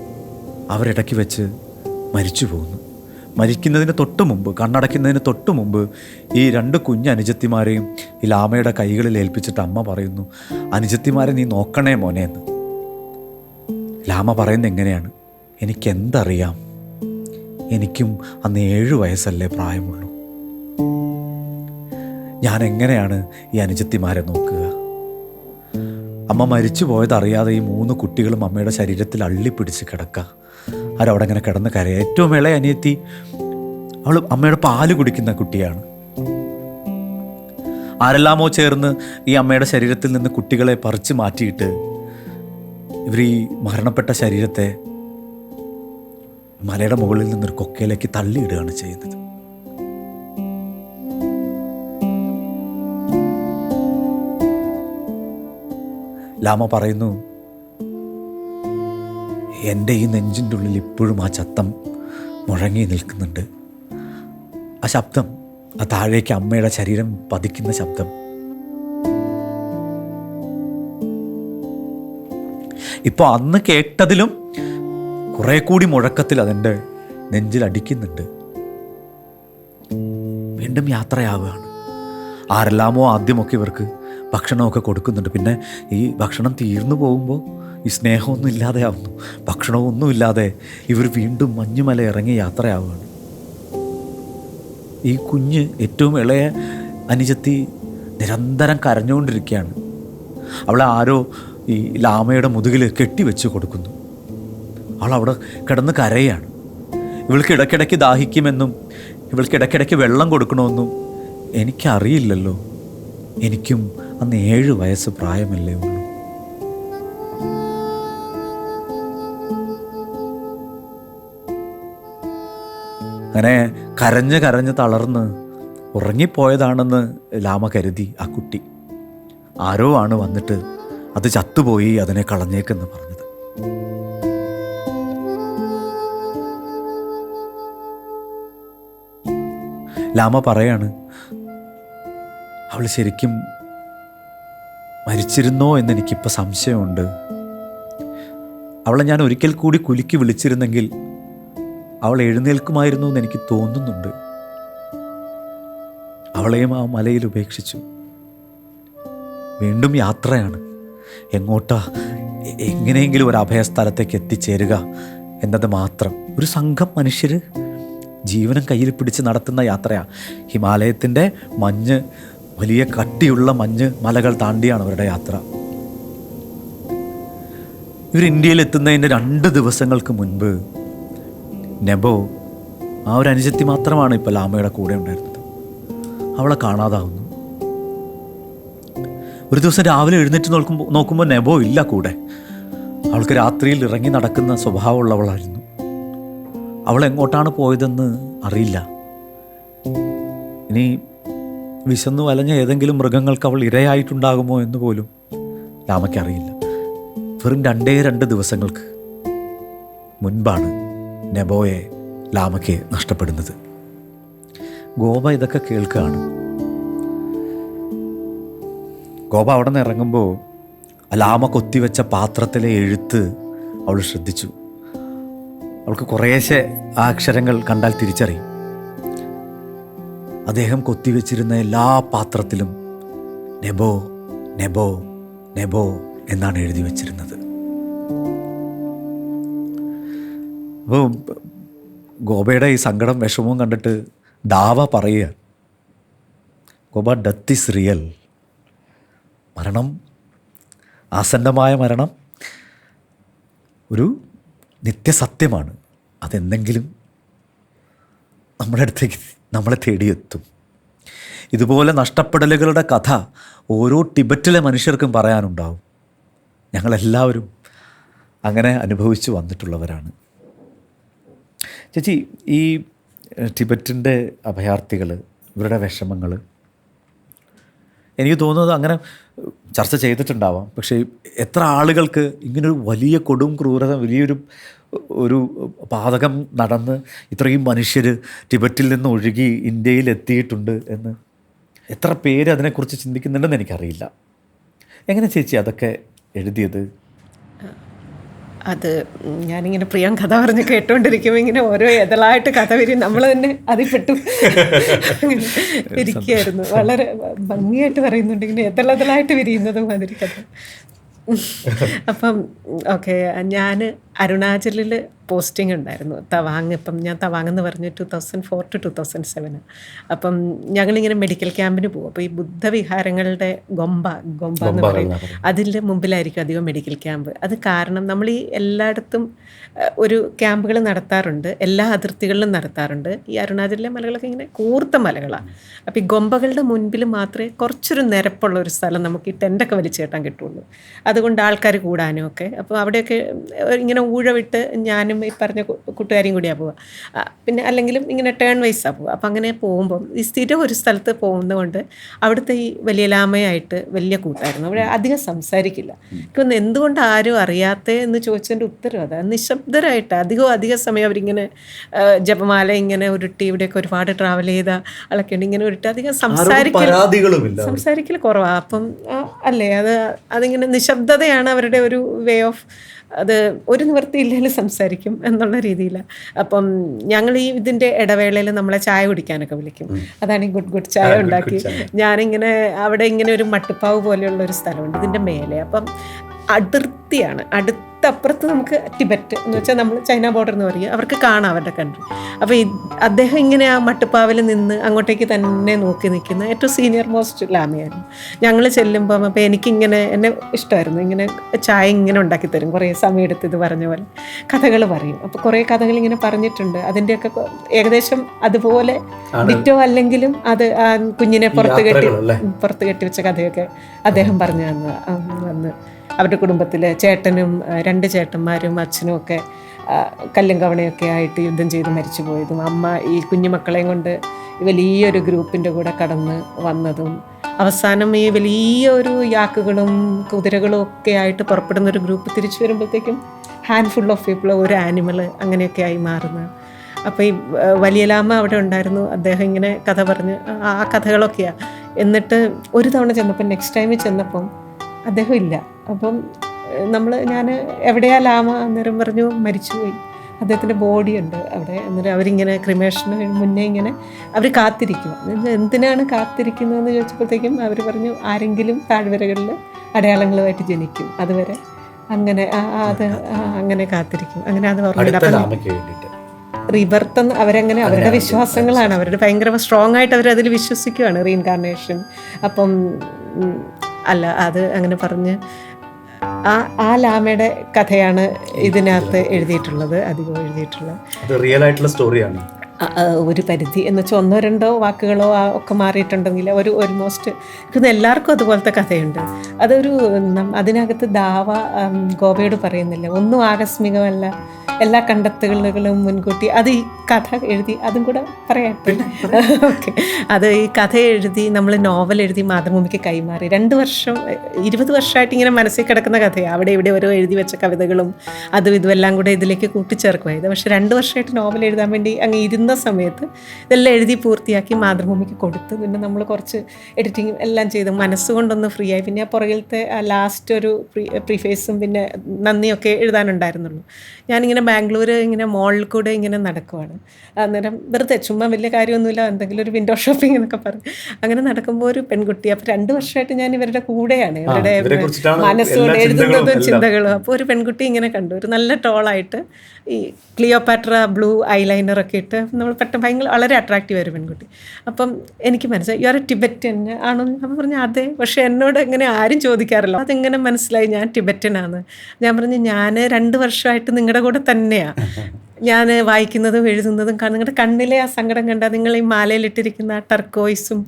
അവരിടയ്ക്ക് വെച്ച് മരിച്ചു പോകുന്നു. മരിക്കുന്നതിന് തൊട്ട് മുമ്പ്, കണ്ണടയ്ക്കുന്നതിന് തൊട്ട് മുമ്പ് ഈ 2 കുഞ്ഞ് അനുജത്തിമാരെയും ഈ ലാമയുടെ കൈകളിൽ ഏൽപ്പിച്ചിട്ട് അമ്മ പറയുന്നു, അനുജത്തിമാരെ നീ നോക്കണേ മോനെ എന്ന്. ലാമ പറയുന്നത് എങ്ങനെയാണ്, എനിക്കെന്തറിയാം, എനിക്കും അന്ന് 7 വയസ്സല്ലേ പ്രായമുള്ളൂ. ഞാൻ എങ്ങനെയാണ് ഈ അനുജത്തിമാരെ നോക്കുക? അമ്മ മരിച്ചു പോയതറിയാതെ ഈ 3 കുട്ടികളും അമ്മയുടെ ശരീരത്തിൽ അള്ളിപ്പിടിച്ച് കിടക്കുക. അവരവിടെ ഇങ്ങനെ കിടന്ന് കരയുക. ഏറ്റവും ഇളയ അനിയത്തി, അവൾ അമ്മയുടെ പാല് കുടിക്കുന്ന കുട്ടിയാണ്. ആരെല്ലാമോ ചേർന്ന് ഈ അമ്മയുടെ ശരീരത്തിൽ നിന്ന് കുട്ടികളെ പറിച്ചു മാറ്റിയിട്ട് ഇവർ ഈ മരണപ്പെട്ട ശരീരത്തെ മലയുടെ മുകളിൽ നിന്നൊരു കൊക്കയിലേക്ക് തള്ളിയിടുകയാണ് ചെയ്യുന്നത്. ലാമ പറയുന്നു, എൻ്റെ ഈ നെഞ്ചിൻ്റെ ഉള്ളിൽ ഇപ്പോഴും ആ ശബ്ദം മുഴങ്ങി നിൽക്കുന്നുണ്ട്. ആ ശബ്ദം, ആ താഴേക്ക് അമ്മയുടെ ശരീരം പതിക്കുന്ന ശബ്ദം. ഇപ്പോൾ അന്ന് കേട്ടതിലും കുറെ കൂടി മുഴക്കത്തിൽ അതെൻ്റെ നെഞ്ചിൽ അടിക്കുന്നുണ്ട്. വീണ്ടും യാത്രയാവുകയാണ്. ആരെല്ലാമോ ആദ്യമൊക്കെ ഇവർക്ക് ഭക്ഷണമൊക്കെ കൊടുക്കുന്നുണ്ട്. പിന്നെ ഈ ഭക്ഷണം തീർന്നു പോകുമ്പോൾ ഈ സ്നേഹമൊന്നും ഇല്ലാതെയാവുന്നു. ഭക്ഷണമൊന്നുമില്ലാതെ ഇവർ വീണ്ടും മഞ്ഞുമല ഇറങ്ങി യാത്രയാവുകയാണ്. ഈ കുഞ്ഞ്, ഏറ്റവും ഇളയ അനുജത്തി നിരന്തരം കരഞ്ഞുകൊണ്ടിരിക്കുകയാണ്. അവളെ ആരോ ഈ ലാമയുടെ മുതുകിൽ കെട്ടിവെച്ച് കൊടുക്കുന്നു. അവളവിടെ കിടന്ന് കരയാണ്. ഇവൾക്ക് ഇടയ്ക്കിടയ്ക്ക് ദാഹിക്കുമെന്നും ഇവൾക്ക് ഇടയ്ക്കിടയ്ക്ക് വെള്ളം കൊടുക്കണമെന്നും എനിക്കറിയില്ലല്ലോ. എനിക്കും അന്ന് 7 വയസ്സ് പ്രായമല്ലേ ഉള്ളൂ. അങ്ങനെ കരഞ്ഞ് കരഞ്ഞ് തളർന്ന് ഉറങ്ങിപ്പോയതാണെന്ന് ലാമ കരുതി ആ കുട്ടി. ആരോ ആണ് വന്നിട്ട് അത് ചത്തുപോയി, അതിനെ കളഞ്ഞേക്കെന്ന് പറഞ്ഞത്. ലാമ പറയാണ്, അവൾ ശരിക്കും മരിച്ചിരുന്നോ എന്നെനിക്കിപ്പോൾ സംശയമുണ്ട്. അവളെ ഞാൻ ഒരിക്കൽ കൂടി കുലുക്കി വിളിച്ചിരുന്നെങ്കിൽ അവൾ എഴുന്നേൽക്കുമായിരുന്നു എന്ന് എനിക്ക് തോന്നുന്നുണ്ട്. അവളെയും ആ മലയിൽ ഉപേക്ഷിച്ചു. വീണ്ടും യാത്രയാണ്. എങ്ങോട്ടാ? എങ്ങനെയെങ്കിലും ഒരു അഭയസ്ഥലത്തേക്ക് എത്തിച്ചേരുക എന്നത് മാത്രം. ഒരു സംഘം മനുഷ്യർ ജീവനം കയ്യിൽ പിടിച്ച് നടത്തുന്ന യാത്രയാണ്. ഹിമാലയത്തിൻ്റെ മഞ്ഞ്, വലിയ കട്ടിയുള്ള മഞ്ഞ് മലകൾ താണ്ടിയാണ് അവരുടെ യാത്ര. ഇവർ ഇന്ത്യയിൽ എത്തുന്നതിൻ്റെ 2 ദിവസങ്ങൾക്ക് മുൻപ് നെബോ, ആ ഒരു അനുജത്തി മാത്രമാണ് ഇപ്പോൾ ലാമയുടെ കൂടെ ഉണ്ടായിരുന്നത്, അവളെ കാണാതാവുന്നു. ഒരു ദിവസം രാവിലെ എഴുന്നേറ്റ് നോക്കുമ്പോൾ നെബോ ഇല്ല കൂടെ. അവൾക്ക് രാത്രിയിൽ ഇറങ്ങി നടക്കുന്ന സ്വഭാവമുള്ളവളായിരുന്നു. അവൾ എങ്ങോട്ടാണ് പോയതെന്ന് അറിയില്ല. ഇനി വിശന്നു വലഞ്ഞ ഏതെങ്കിലും മൃഗങ്ങൾക്ക് അവൾ ഇരയായിട്ടുണ്ടാകുമോ എന്ന് പോലും ലാമയ്ക്കറിയില്ല. വെറും 2 ദിവസങ്ങൾക്ക് മുൻപാണ് നെബോയെ ലാമയ്ക്ക് നഷ്ടപ്പെടുന്നത്. ഗോപ ഇതൊക്കെ കേൾക്കുകയാണ്. ഗോപ അവിടെ നിന്ന് ഇറങ്ങുമ്പോൾ ലാമ കൊത്തിവെച്ച പാത്രത്തിലെ എഴുത്ത് അവൾ ശ്രദ്ധിച്ചു. അവൾക്ക് കുറേശ്ശെ ആ അക്ഷരങ്ങൾ കണ്ടാൽ തിരിച്ചറിയും. അദ്ദേഹം കൊത്തിവെച്ചിരുന്ന എല്ലാ പാത്രത്തിലും നെബോ, നെബോ, നെബോ എന്നാണ് എഴുതി വച്ചിരുന്നത്. അപ്പോൾ ഗോപയുടെ ഈ സങ്കടം, വിഷമവും കണ്ടിട്ട് ദാവ പറയുക, ഗോപ, ഡെത്ത് ഈസ് റിയൽ. മരണം, ആസന്നമായ മരണം ഒരു നിത്യസത്യമാണ്. അതെന്തെങ്കിലും നമ്മുടെ അടുത്തേക്ക് നമ്മളെ തേടിയെത്തും. ഇതുപോലെ നഷ്ടപ്പെടലുകളുടെ കഥ ഓരോ ടിബറ്റിലെ മനുഷ്യർക്കും പറയാനുണ്ടാവും. ഞങ്ങളെല്ലാവരും അങ്ങനെ അനുഭവിച്ചു വന്നിട്ടുള്ളവരാണ്. ചേച്ചി, ഈ ടിബറ്റിൻ്റെ അഭയാർത്ഥികൾ, ഇവരുടെ വിഷമങ്ങൾ എനിക്ക് തോന്നുന്നത് അങ്ങനെ ചർച്ച ചെയ്തിട്ടുണ്ടാവാം. പക്ഷേ എത്ര ആളുകൾക്ക് ഇങ്ങനൊരു വലിയ കൊടും ക്രൂരത, വലിയൊരു പാതകം നടന്ന് ഇത്രയും മനുഷ്യർ ടിബറ്റിൽ നിന്ന് ഒഴുകി ഇന്ത്യയിൽ എത്തിയിട്ടുണ്ട് എന്ന് എത്ര പേര് അതിനെക്കുറിച്ച് ചിന്തിക്കുന്നുണ്ടെന്ന് എനിക്കറിയില്ല. എങ്ങനെ ചേച്ചി അതൊക്കെ എഴുതിയത്? അത് ഞാനിങ്ങനെ പ്രിയം കഥ പറഞ്ഞ് കേട്ടോണ്ടിരിക്കുമ്പോൾ ഇങ്ങനെ ഓരോ എതളായിട്ട് കഥ വരും. നമ്മൾ തന്നെ അതിൽപ്പെട്ടു ഇരിക്കുകയായിരുന്നു. വളരെ ഭംഗിയായിട്ട് പറയുന്നുണ്ട്, ഇങ്ങനെ എതളായിട്ട് വിരിയുന്നതും മാതിരി കഥ. അപ്പം ഓക്കെ, ഞാൻ അരുണാചലിൽ പോസ്റ്റിംഗ് ഉണ്ടായിരുന്നു, തവാങ്. ഇപ്പം ഞാൻ തവാങ് എന്ന് പറഞ്ഞ് 2004 to 2007. അപ്പം ഞങ്ങളിങ്ങനെ മെഡിക്കൽ ക്യാമ്പിന് പോകും. അപ്പോൾ ഈ ബുദ്ധവിഹാരങ്ങളുടെ ഗൊമ്പ എന്ന് പറയും, അതിൻ്റെ മുമ്പിലായിരിക്കും അധികം മെഡിക്കൽ ക്യാമ്പ്. അത് കാരണം നമ്മൾ ഈ എല്ലായിടത്തും ഒരു ക്യാമ്പുകൾ നടത്താറുണ്ട്, എല്ലാ അതിർത്തികളിലും നടത്താറുണ്ട്. ഈ അരുണാചലിലെ മലകളൊക്കെ ഇങ്ങനെ കൂർത്ത മലകളാണ്. അപ്പോൾ ഈ ഗൊമ്പകളുടെ മുൻപിൽ മാത്രമേ കുറച്ചൊരു നിരപ്പുള്ള ഒരു സ്ഥലം നമുക്ക് ഈ ടെൻ്റൊക്കെ വലിച്ചു കെട്ടാൻ കിട്ടുള്ളൂ. അതുകൊണ്ട് ആൾക്കാർ കൂടാനും ഒക്കെ. അപ്പോൾ അവിടെയൊക്കെ ഇങ്ങനെ ഊഴവിട്ട് ഞാനും ഈ പറഞ്ഞ കൂട്ടുകാരിയും കൂടിയാണ് പോവുക. പിന്നെ അല്ലെങ്കിലും ഇങ്ങനെ ടേൺ വൈസാണ് പോവുക. അപ്പം അങ്ങനെ പോകുമ്പം ഈ സ്ഥിരം ഒരു സ്ഥലത്ത് പോകുന്നതുകൊണ്ട് അവിടുത്തെ ഈ വലിയ ലാമയായിട്ട് വലിയ കൂട്ടായിരുന്നു. അവിടെ അധികം സംസാരിക്കില്ല. എനിക്കൊന്ന് എന്തുകൊണ്ട് ആരും അറിയാത്തേ എന്ന് ചോദിച്ചതിൻ്റെ ഉത്തരം അതാണ്. നിശബ്ദരായിട്ട് അധിക സമയം അവരിങ്ങനെ ജപമാല ഇങ്ങനെ ഉരുട്ടി, ഇവിടെയൊക്കെ ഒരുപാട് ട്രാവൽ ചെയ്ത ആളൊക്കെ ഉണ്ട്, ഇങ്ങനെ ഉരുട്ടി അധികം സംസാരിക്കൽ കുറവാണ്. അപ്പം അല്ലേ, അതിങ്ങനെ നിശബ്ദതയാണ് അവരുടെ ഒരു വേ ഓഫ്. അത് ഒരു നിവൃത്തിയില്ലെങ്കിൽ സംസാരിക്കും എന്നുള്ള രീതിയിലാണ്. അപ്പം ഞങ്ങൾ ഈ ഇതിൻ്റെ ഇടവേളയിൽ നമ്മളെ ചായ കുടിക്കാനൊക്കെ വിളിക്കും. അതാണ് ഈ ഗുഡ് ചായ ഉണ്ടാക്കി. ഞാനിങ്ങനെ അവിടെ ഇങ്ങനെ ഒരു മട്ടുപ്പാവ് പോലെയുള്ള ഒരു സ്ഥലമുണ്ട് ഇതിൻ്റെ മേലെ. അപ്പം അതിർത്തിയാണ്. അടുത്തപ്പുറത്ത് നമുക്ക് ടിബറ്റ് എന്ന് വെച്ചാൽ നമ്മൾ ചൈന ബോർഡർ എന്ന് പറയും, അവർക്ക് കാണാം അവരുടെ കൺട്രി. അപ്പോൾ അദ്ദേഹം ഇങ്ങനെ ആ മട്ടുപ്പാവിൽ നിന്ന് അങ്ങോട്ടേക്ക് തന്നെ നോക്കി നിൽക്കുന്ന ഏറ്റവും സീനിയർ മോസ്റ്റ് ലാമയായിരുന്നു. ഞങ്ങൾ ചെല്ലുമ്പം അപ്പോൾ എനിക്കിങ്ങനെ എന്നെ ഇഷ്ടമായിരുന്നു, ഇങ്ങനെ ചായ ഇങ്ങനെ ഉണ്ടാക്കി തരും, കുറേ സമയം എടുത്ത് ഇത് പറഞ്ഞ പോലെ കഥകൾ പറയും. അപ്പോൾ കുറേ കഥകൾ ഇങ്ങനെ പറഞ്ഞിട്ടുണ്ട്. അതിൻ്റെയൊക്കെ ഏകദേശം അതുപോലെ ഡിറ്റോ അല്ലെങ്കിലും അത് കുഞ്ഞിനെ പുറത്ത് കെട്ടി വെച്ച കഥയൊക്കെ അദ്ദേഹം പറഞ്ഞു വന്ന് അവരുടെ കുടുംബത്തിലെ ചേട്ടനും 2 ചേട്ടന്മാരും അച്ഛനും ഒക്കെ കല്ലും കവണയൊക്കെ ആയിട്ട് യുദ്ധം ചെയ്ത് മരിച്ചു പോയതും, അമ്മ ഈ കുഞ്ഞുമക്കളെയും കൊണ്ട് വലിയൊരു ഗ്രൂപ്പിൻ്റെ കൂടെ കടന്ന് വന്നതും, അവസാനം ഈ വലിയൊരു യാക്കുകളും കുതിരകളും ഒക്കെ ആയിട്ട് പുറപ്പെടുന്നൊരു ഗ്രൂപ്പ് തിരിച്ചു വരുമ്പോഴത്തേക്കും ഹാൻഡ്ഫുൾ ഓഫ് പീപ്പിൾ, ഒരു ആനിമൽ അങ്ങനെയൊക്കെ ആയി മാറുന്നത്. അപ്പോൾ ഈ വലിയ ലാമ അവിടെ ഉണ്ടായിരുന്നു. അദ്ദേഹം ഇങ്ങനെ കഥ പറഞ്ഞ് ആ കഥകളൊക്കെയാണ്. എന്നിട്ട് ഒരു തവണ ചെന്നപ്പം, നെക്സ്റ്റ് ടൈമിൽ ചെന്നപ്പം അദ്ദേഹം ഇല്ല. അപ്പം ഞാൻ എവിടെയാ ലാമ? അന്നേരം പറഞ്ഞു മരിച്ചുപോയി. അദ്ദേഹത്തിൻ്റെ ബോഡി ഉണ്ട് അവിടെ. അന്നേരം അവരിങ്ങനെ ക്രിമേഷന് മുന്നേ ഇങ്ങനെ അവർ കാത്തിരിക്കുക. എന്തിനാണ് കാത്തിരിക്കുന്നതെന്ന് ചോദിച്ചപ്പോഴത്തേക്കും അവർ പറഞ്ഞു ആരെങ്കിലും താഴ്വരകളിൽ അടയാളങ്ങളുമായിട്ട് ജനിക്കും, അതുവരെ അങ്ങനെ അങ്ങനെ കാത്തിരിക്കും. അങ്ങനെ അത് ഓർമ്മയില്ല. റീബർത്ത് അവരങ്ങനെ അവരുടെ വിശ്വാസങ്ങളാണ്, അവരുടെ ഭയങ്കര സ്ട്രോങ് ആയിട്ട് അവരതിൽ വിശ്വസിക്കുകയാണ്, റീഇൻകാർണേഷൻ. അപ്പം അല്ല അത് അങ്ങനെ പറഞ്ഞ് ആ ലാമയുടെ കഥയാണ് ഇതിനകത്ത് എഴുതിയിട്ടുള്ളത്, അധികം എഴുതിയിട്ടുള്ളത്. റിയൽ ആയിട്ടുള്ള സ്റ്റോറിയാണ്. ഒരു പരിധി എന്ന് വെച്ചാൽ 1-2 വാക്കുകളോ ഒക്കെ മാറിയിട്ടുണ്ടെങ്കിൽ ഒരു ഓൾമോസ്റ്റ് എനിക്ക് എല്ലാവർക്കും അതുപോലത്തെ കഥയുണ്ട്. അതൊരു അതിനകത്ത് ദാവ ഗോപയോട് പറയുന്നില്ല, ഒന്നും ആകസ്മികമല്ല, എല്ലാ കണ്ടെത്തലുകളും മുൻകൂട്ടി. അത് ഈ കഥ എഴുതി അതും കൂടെ പറയട്ടെ. ഓക്കെ, അത് ഈ കഥ എഴുതി നമ്മൾ നോവൽ എഴുതി മാതൃഭൂമിക്ക് കൈമാറി 2 വർഷം 20 വർഷമായിട്ട് ഇങ്ങനെ മനസ്സിൽ കിടക്കുന്ന കഥയാണ്. അവിടെ ഇവിടെ ഓരോ എഴുതി വെച്ച കവിതകളും അതും ഇതും എല്ലാം കൂടെ ഇതിലേക്ക് കൂട്ടിച്ചേർക്കുമായത്. പക്ഷെ 2 വർഷമായിട്ട് നോവൽ എഴുതാൻ വേണ്ടി അങ്ങ് ഇരുന്ന സമയത്ത് ഇതെല്ലാം എഴുതി പൂർത്തിയാക്കി മാതൃഭൂമിക്ക് കൊടുത്ത് പിന്നെ നമ്മൾ കുറച്ച് എഡിറ്റിങ്ങും എല്ലാം ചെയ്ത് മനസ്സുകൊണ്ടൊന്ന് ഫ്രീ ആയി. പിന്നെ ആ പുറകിലത്തെ ലാസ്റ്റ് ഒരു പ്രീഫേസും പിന്നെ നന്ദിയൊക്കെ എഴുതാനുണ്ടായിരുന്നുള്ളൂ. ഞാനിങ്ങനെ ബാംഗ്ലൂർ ഇങ്ങനെ മോളിൽ കൂടെ ഇങ്ങനെ നടക്കുവാണ്. അന്നേരം വെറുതെ ചുമ്മാ വലിയ കാര്യമൊന്നുമില്ല, എന്തെങ്കിലും ഒരു വിൻഡോ ഷോപ്പിംഗ് എന്നൊക്കെ പറഞ്ഞു അങ്ങനെ നടക്കുമ്പോൾ ഒരു പെൺകുട്ടി, അപ്പോൾ 2 വർഷമായിട്ട് ഞാൻ ഇവരുടെ കൂടെയാണ്, ഇവരുടെ മനസ്സുകൊണ്ട് എഴുതുന്നതും ചിന്തകളും. അപ്പോൾ ഒരു പെൺകുട്ടി ഇങ്ങനെ കണ്ടു, ഒരു നല്ല ടോളായിട്ട് ഈ ക്ലിയോപാട്ര ബ്ലൂ ഐലൈനറൊക്കെ ഇട്ട് നമ്മൾ പെട്ടെന്ന് ഭയങ്കര വളരെ അട്രാക്റ്റീവ് ഒരു പെൺകുട്ടി. അപ്പം എനിക്ക് മനസ്സിലായി യു ആർ എ ടിബറ്റൻ ആണോ? അപ്പം പറഞ്ഞു അതെ, പക്ഷേ എന്നോട് എങ്ങനെ ആരും ചോദിക്കാറില്ല. അതെങ്ങനെ മനസ്സിലായി ഞാൻ ടിബറ്റനാണ്? ഞാൻ പറഞ്ഞു ഞാൻ 2 വർഷമായിട്ട് നിങ്ങളുടെ കൂടെ തന്നെയാണ്, ഞാൻ വായിക്കുന്നതും എഴുതുന്നതും നിങ്ങളുടെ കണ്ണിലെ ആ സങ്കടം കണ്ടാൽ നിങ്ങൾ ഈ മാലയിലിട്ടിരിക്കുന്ന ആ ടർക്കോയ്സും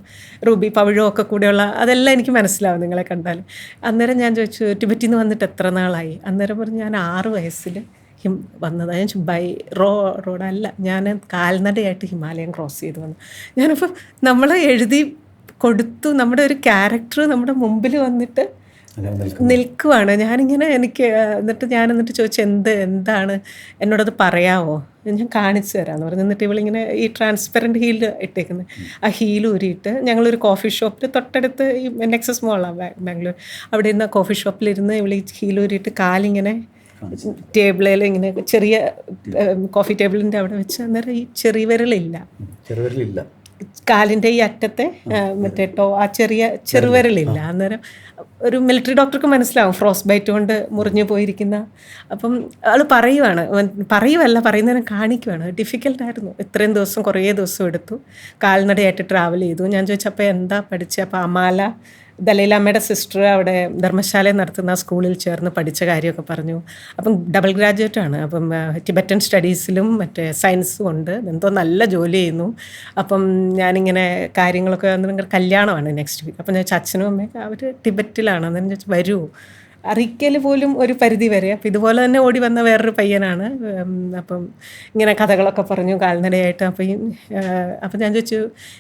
റൂബി പവിഴവും ഒക്കെ കൂടെയുള്ള അതെല്ലാം എനിക്ക് മനസ്സിലാവും നിങ്ങളെ കണ്ടാൽ. അന്നേരം ഞാൻ ചോദിച്ചു ടിബറ്റിൽ നിന്ന് വന്നിട്ട് എത്ര നാളായി? അന്നേരം പറഞ്ഞു ഞാൻ 6 വയസ്സിൽ വന്നത്. ഞാൻ ബൈ റോഡല്ല, ഞാൻ കാൽനടയായിട്ട് ഹിമാലയം ക്രോസ് ചെയ്ത് വന്നു. ഞാനപ്പോൾ നമ്മൾ എഴുതി കൊടുത്തു, നമ്മുടെ ഒരു ക്യാരക്ടർ നമ്മുടെ മുമ്പിൽ വന്നിട്ട് നിൽക്കുവാണ്. ഞാനിങ്ങനെ എന്നിട്ട് ചോദിച്ചു എന്താണ് എന്നോടത് പറയാമോ? ഞാൻ കാണിച്ചു തരാമെന്ന് പറഞ്ഞു. എന്നിട്ട് ഇവളിങ്ങനെ ഈ ട്രാൻസ്പെറൻറ്റ് ഹീൽ ഇട്ടേക്കുന്നത്, ആ ഹീൽ ഊരിയിട്ട് ഞങ്ങളൊരു കോഫി ഷോപ്പിൽ തൊട്ടടുത്ത് ഈ നെക്സസ് മോളാണ് ബാംഗ്ലൂർ, അവിടെ ഇരുന്ന കോഫി ഷോപ്പിലിരുന്ന് ഇവൾ ഈ ഹീൽ ഊരിയിട്ട് കാലിങ്ങനെ ടേബിളിൽ ഇങ്ങനെ ചെറിയ കോഫി ടേബിളിൻ്റെ അവിടെ വെച്ച്, അന്നേരം ഈ ചെറുവിരലില്ല, കാലിൻ്റെ ഈ അറ്റത്തെ മറ്റേ ആ ചെറുവിരലില്ല. അന്നേരം ഒരു മിലിറ്ററി ഡോക്ടർക്ക് മനസ്സിലാവും ഫ്രോസ്റ്റ് ബൈറ്റ് കൊണ്ട് മുറിഞ്ഞു പോയിരിക്കുന്ന. അപ്പം ആൾ പറയുന്നതിനെ കാണിക്കുവാണ്. ഡിഫിക്കൽട്ടായിരുന്നു. ഇത്രയും ദിവസം കുറേ ദിവസം എടുത്തു, കാൽനടയായിട്ട് ട്രാവൽ ചെയ്തു. ഞാൻ ചോദിച്ചപ്പോൾ എന്താ പഠിച്ചത്? അപ്പോൾ അമാല ദലൈലാമ്മയുടെ സിസ്റ്റർ അവിടെ ധർമ്മശാലയിൽ നടത്തുന്ന സ്കൂളിൽ ചേർന്ന് പഠിച്ച കാര്യമൊക്കെ പറഞ്ഞു. അപ്പം ഡബിൾ ഗ്രാജുവേറ്റ് ആണ്. അപ്പം ടിബറ്റൻ സ്റ്റഡീസിലും മറ്റേ സയൻസും ഉണ്ട്, എന്തോ നല്ല ജോലി ചെയ്യുന്നു. അപ്പം ഞാനിങ്ങനെ കാര്യങ്ങളൊക്കെ നിങ്ങളുടെ കല്യാണമാണ് നെക്സ്റ്റ് വീക്ക്. അപ്പം ഞാൻ അച്ഛനും അമ്മയൊക്കെ അവർ ടിബറ്റിലാണ്. അന്നേരം ചോദിച്ചു വരൂ, അറിയിക്കൽ പോലും ഒരു പരിധി വരെ. അപ്പം ഇതുപോലെ തന്നെ ഓടി വന്ന വേറൊരു പയ്യനാണ്. അപ്പം ഇങ്ങനെ കഥകളൊക്കെ പറഞ്ഞു കാൽനടയായിട്ട്. അപ്പം ഞാൻ ചോദിച്ചു,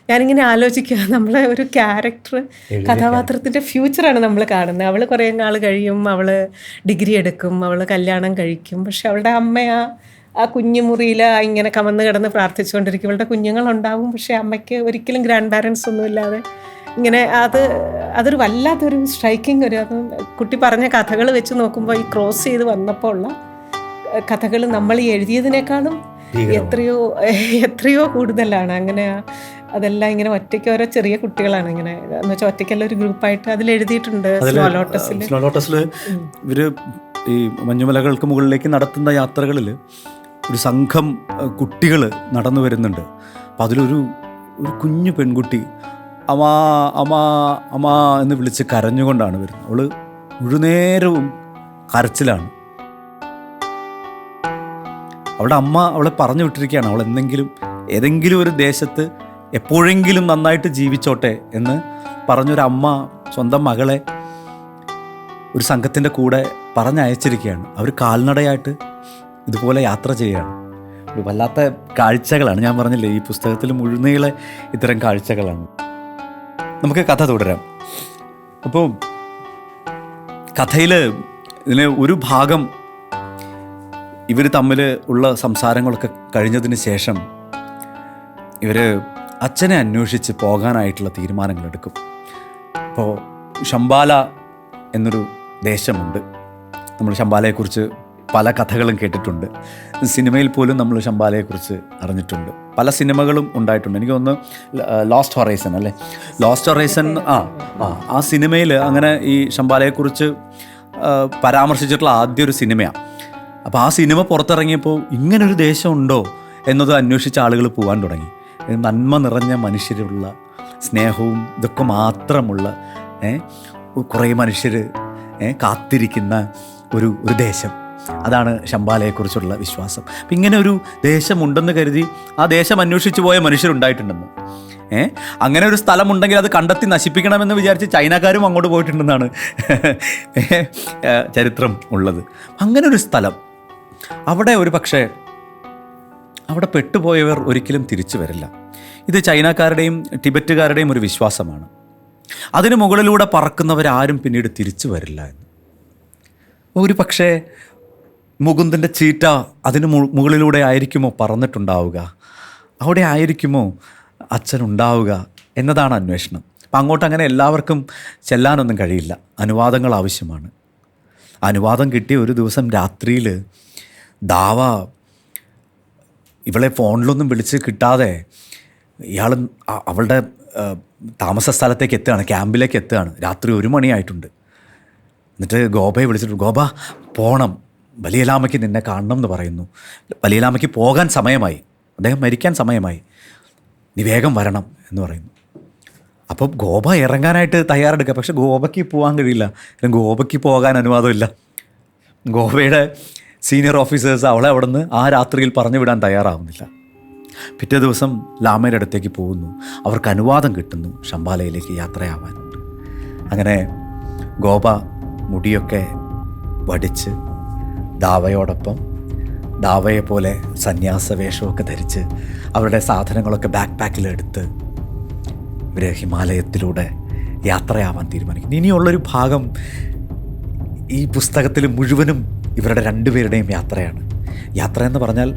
ഞാനിങ്ങനെ ആലോചിക്കുക, നമ്മളെ ഒരു ക്യാരക്ടർ കഥാപാത്രത്തിൻ്റെ ഫ്യൂച്ചറാണ് നമ്മൾ കാണുന്നത്. അവൾ കുറേ നാൾ കഴിയും, അവൾ ഡിഗ്രി എടുക്കും, അവൾ കല്യാണം കഴിക്കും. പക്ഷെ അവളുടെ അമ്മ ആ കുഞ്ഞുമുറിയിൽ ഇങ്ങനെ കമന്ന് കിടന്ന് പ്രാർത്ഥിച്ചുകൊണ്ടിരിക്കും. അവളുടെ കുഞ്ഞുങ്ങളുണ്ടാവും, പക്ഷേ അമ്മയ്ക്ക് ഒരിക്കലും ഗ്രാൻഡ് പാരൻസ് ഒന്നുമില്ലാതെ ഇങ്ങനെ അതൊരു വല്ലാത്തൊരു സ്ട്രൈക്കിംഗ് അത് കുട്ടി പറഞ്ഞ കഥകൾ വെച്ച് നോക്കുമ്പോൾ ഈ ക്രോസ് ചെയ്ത് വന്നപ്പോൾ ഉള്ള കഥകൾ നമ്മൾ ഈ എഴുതിയതിനേക്കാളും എത്രയോ കൂടുതലാണ്. അങ്ങനെ അതെല്ലാം ഇങ്ങനെ ഒറ്റയ്ക്ക് ഓരോ ചെറിയ കുട്ടികളാണ് ഇങ്ങനെ എന്ന് വെച്ചാൽ ഒറ്റയ്ക്കല്ല ഒരു ഗ്രൂപ്പായിട്ട് അതിൽ എഴുതിയിട്ടുണ്ട്. സ്നോ ലോട്ടസിൽ ഇവർ ഈ മഞ്ഞുമലകൾക്ക് മുകളിലേക്ക് നടത്തുന്ന യാത്രകളിൽ ഒരു സംഘം കുട്ടികൾ നടന്നു വരുന്നുണ്ട്. അപ്പം അതിലൊരു കുഞ്ഞു പെൺകുട്ടി അമാ അമാ അമാ എന്ന് വിളിച്ച് കരഞ്ഞുകൊണ്ടാണ് വരുന്നത്. അവൾ മുഴുനേരവും കരച്ചിലാണ്. അവളുടെ അമ്മ അവളെ പറഞ്ഞു വിട്ടിരിക്കുകയാണ്, അവൾ ഏതെങ്കിലും ഒരു ദേശത്ത് എപ്പോഴെങ്കിലും നന്നായിട്ട് ജീവിച്ചോട്ടെ എന്ന് പറഞ്ഞൊരമ്മ സ്വന്തം മകളെ ഒരു സംഘത്തിൻ്റെ കൂടെ പറഞ്ഞയച്ചിരിക്കുകയാണ്. അവർ കാൽനടയായിട്ട് ഇതുപോലെ യാത്ര ചെയ്യുകയാണ്. ഒരു വല്ലാത്ത കാഴ്ചകളാണ്. ഞാൻ പറഞ്ഞില്ലേ, ഈ പുസ്തകത്തിൽ മുഴുനീളെ ഇത്തരം കാഴ്ചകളാണ്. നമുക്ക് കഥ തുടരാം. അപ്പോൾ കഥയിൽ ഇതിന് ഒരു ഭാഗം ഇവർ തമ്മിൽ ഉള്ള സംസാരങ്ങളൊക്കെ കഴിഞ്ഞതിന് ശേഷം ഇവർ അച്ഛനെ അന്വേഷിച്ച് പോകാനായിട്ടുള്ള തീരുമാനങ്ങളെടുക്കും. അപ്പോൾ ശംബാല എന്നൊരു ദേശമുണ്ട്. നമ്മൾ ശംബാലയെക്കുറിച്ച് പല കഥകളും കേട്ടിട്ടുണ്ട്. സിനിമയിൽ പോലും നമ്മൾ ശംബാലയെക്കുറിച്ച് അറിഞ്ഞിട്ടുണ്ട്. പല സിനിമകളും ഉണ്ടായിട്ടുണ്ട്. എനിക്ക് തോന്നുന്നു ലോസ്റ്റ് ഹൊറൈസൺ അല്ലേ, ലോസ്റ്റ് ഹൊറൈസൺ ആ സിനിമയിൽ അങ്ങനെ ഈ ശംബാലയെക്കുറിച്ച് പരാമർശിച്ചിട്ടുള്ള ആദ്യ ഒരു സിനിമയാണ്. അപ്പോൾ ആ സിനിമ പുറത്തിറങ്ങിയപ്പോൾ ഇങ്ങനൊരു ദേശമുണ്ടോ എന്നത് അന്വേഷിച്ച ആളുകൾ പോകാൻ തുടങ്ങി. നന്മ നിറഞ്ഞ മനുഷ്യരുള്ള സ്നേഹവും ഇതൊക്കെ മാത്രമുള്ള കുറേ മനുഷ്യർ കാത്തിരിക്കുന്ന ഒരു ദേശം, അതാണ് ശംബാലയെക്കുറിച്ചുള്ള വിശ്വാസം. അപ്പം ഇങ്ങനെ ഒരു ദേശമുണ്ടെന്ന് കരുതി ആ ദേശം അന്വേഷിച്ചു പോയ മനുഷ്യരുണ്ടായിട്ടുണ്ടെന്ന്. അങ്ങനെ ഒരു സ്ഥലമുണ്ടെങ്കിൽ അത് കണ്ടെത്തി നശിപ്പിക്കണമെന്ന് വിചാരിച്ച് ചൈനക്കാരും അങ്ങോട്ട് പോയിട്ടുണ്ടെന്നാണ് ചരിത്രം ഉള്ളത്. അങ്ങനെ ഒരു സ്ഥലം, അവിടെ ഒരു പക്ഷേ അവിടെ പെട്ടുപോയവർ ഒരിക്കലും തിരിച്ചു വരില്ല. ഇത് ചൈനക്കാരുടെയും ടിബറ്റുകാരുടെയും ഒരു വിശ്വാസമാണ്. അതിന് മുകളിലൂടെ പറക്കുന്നവരാരും പിന്നീട് തിരിച്ചു വരില്ല എന്ന്. ഒരു പക്ഷേ മുകുന്ദൻ്റെ ചീറ്റ അതിന് മുകളിലൂടെ ആയിരിക്കുമോ പറന്നിട്ടുണ്ടാവുക, അവിടെ ആയിരിക്കുമോ അച്ഛനുണ്ടാവുക എന്നതാണ് അന്വേഷണം. അപ്പം അങ്ങോട്ട് അങ്ങനെ എല്ലാവർക്കും ചെല്ലാനൊന്നും കഴിയില്ല, അനുവാദങ്ങൾ ആവശ്യമാണ്. അനുവാദം കിട്ടിയ ഒരു ദിവസം രാത്രിയിൽ ദാവ ഇവളെ ഫോണിലൊന്നും വിളിച്ച് കിട്ടാതെ ഇയാൾ അവളുടെ താമസ സ്ഥലത്തേക്ക് എത്തുകയാണ്, ക്യാമ്പിലേക്ക് എത്തുകയാണ്. രാത്രി 1 മണിയായിട്ടുണ്ട്. എന്നിട്ട് ഗോപയെ വിളിച്ചിട്ട്, ഗോപ പോകണം, വലിയലാമയ്ക്ക് നിന്നെ കാണണം എന്ന് പറയുന്നു. വലിയലാമയ്ക്ക് പോകാൻ സമയമായി, അദ്ദേഹം മരിക്കാൻ സമയമായി, നീ വേഗം വരണം എന്ന് പറയുന്നു. അപ്പോൾ ഗോപ ഇറങ്ങാനായിട്ട് തയ്യാറെടുക്കുക. പക്ഷെ ഗോപയ്ക്ക് പോകാൻ കഴിയില്ല, ഗോപയ്ക്ക് പോകാൻ അനുവാദമില്ല. ഗോവയുടെ സീനിയർ ഓഫീസേഴ്സ് അവളെ അവിടെ നിന്ന് ആ രാത്രിയിൽ പറഞ്ഞു വിടാൻ തയ്യാറാവുന്നില്ല. പിറ്റേ ദിവസം ലാമയുടെ അടുത്തേക്ക് പോകുന്നു, അവർക്ക് അനുവാദം കിട്ടുന്നു ശംബാലയിലേക്ക് യാത്രയാവാൻ. അങ്ങനെ ഗോപ മുടിയൊക്കെ വടിച്ച് ദാവയോടൊപ്പം ദാവയെ പോലെ സന്യാസ വേഷമൊക്കെ ധരിച്ച് അവരുടെ സാധനങ്ങളൊക്കെ ബാക്ക് പാക്കിലെടുത്ത് ഇവർ ഹിമാലയത്തിലൂടെ യാത്രയാവാൻ തീരുമാനിക്കുന്നു. ഇനിയുള്ളൊരു ഭാഗം ഈ പുസ്തകത്തിൽ മുഴുവനും ഇവരുടെ 2 പേരുടെയും യാത്രയാണ്. യാത്ര എന്ന് പറഞ്ഞാൽ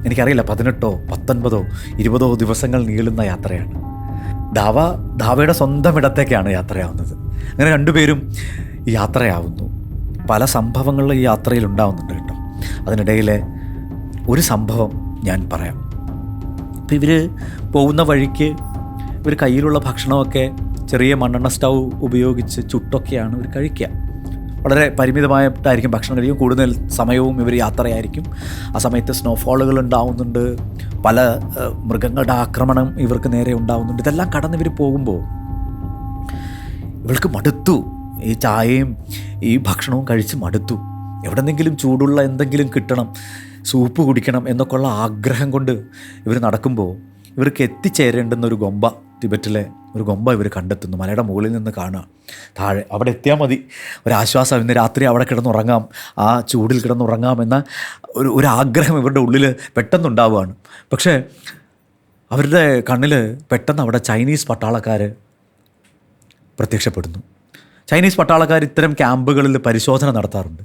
എനിക്കറിയില്ല, 18, 19, 20 ദിവസങ്ങൾ നീളുന്ന യാത്രയാണ്. ദാവയുടെ സ്വന്തം ഇടത്തേക്കാണ് യാത്രയാവുന്നത്. അങ്ങനെ 2 പേരും യാത്രയാവുന്നു. പല സംഭവങ്ങളും ഈ യാത്രയിൽ ഉണ്ടാവുന്നുണ്ട് കേട്ടോ. അതിനിടയിലെ ഒരു സംഭവം ഞാൻ പറയാം. ഇപ്പം ഇവർ പോകുന്ന വഴിക്ക് ഇവർ കയ്യിലുള്ള ഭക്ഷണമൊക്കെ ചെറിയ മണ്ണെണ്ണ സ്റ്റൗ ഉപയോഗിച്ച് ചുട്ടൊക്കെയാണ് ഇവർ കഴിക്കുക. വളരെ പരിമിതമായിട്ടായിരിക്കും ഭക്ഷണം കഴിക്കും. കൂടുതൽ സമയവും ഇവർ യാത്രയായിരിക്കും. ആ സമയത്ത് സ്നോഫോളുകൾ ഉണ്ടാവുന്നുണ്ട്, പല മൃഗങ്ങളുടെ ആക്രമണം ഇവർക്ക് നേരെ ഉണ്ടാവുന്നുണ്ട്. ഇതെല്ലാം കടന്ന് ഇവർ പോകുമ്പോൾ ഇവൾക്ക് മടുത്തു. ഈ ചായയും ഈ ഭക്ഷണവും കഴിച്ച് മടുത്തു. എവിടെന്നെങ്കിലും ചൂടുള്ള എന്തെങ്കിലും കിട്ടണം, സൂപ്പ് കുടിക്കണം എന്നൊക്കെയുള്ള ആഗ്രഹം കൊണ്ട് ഇവർ നടക്കുമ്പോൾ ഇവർക്ക് എത്തിച്ചേരേണ്ടുന്ന ഒരു ഗൊമ്പ, ടിബറ്റിലെ ഒരു ഗൊമ്പ ഇവർ കണ്ടെത്തുന്നു. മലയുടെ മുകളിൽ നിന്ന് കാണുക, താഴെ അവിടെ എത്തിയാൽ മതി, ഒരാശ്വാസം, ഇന്ന് രാത്രി അവിടെ കിടന്നുറങ്ങാം, ആ ചൂടിൽ കിടന്നുറങ്ങാം എന്ന ഒരു ആഗ്രഹം ഇവരുടെ ഉള്ളിൽ പെട്ടെന്നുണ്ടാവുകയാണ്. പക്ഷേ അവരുടെ കണ്ണിൽ പെട്ടെന്ന് അവിടെ ചൈനീസ് പട്ടാളക്കാർ പ്രത്യക്ഷപ്പെടുന്നു. ചൈനീസ് പട്ടാളക്കാർ ഇത്തരം ക്യാമ്പുകളിൽ പരിശോധന നടത്താറുണ്ട്.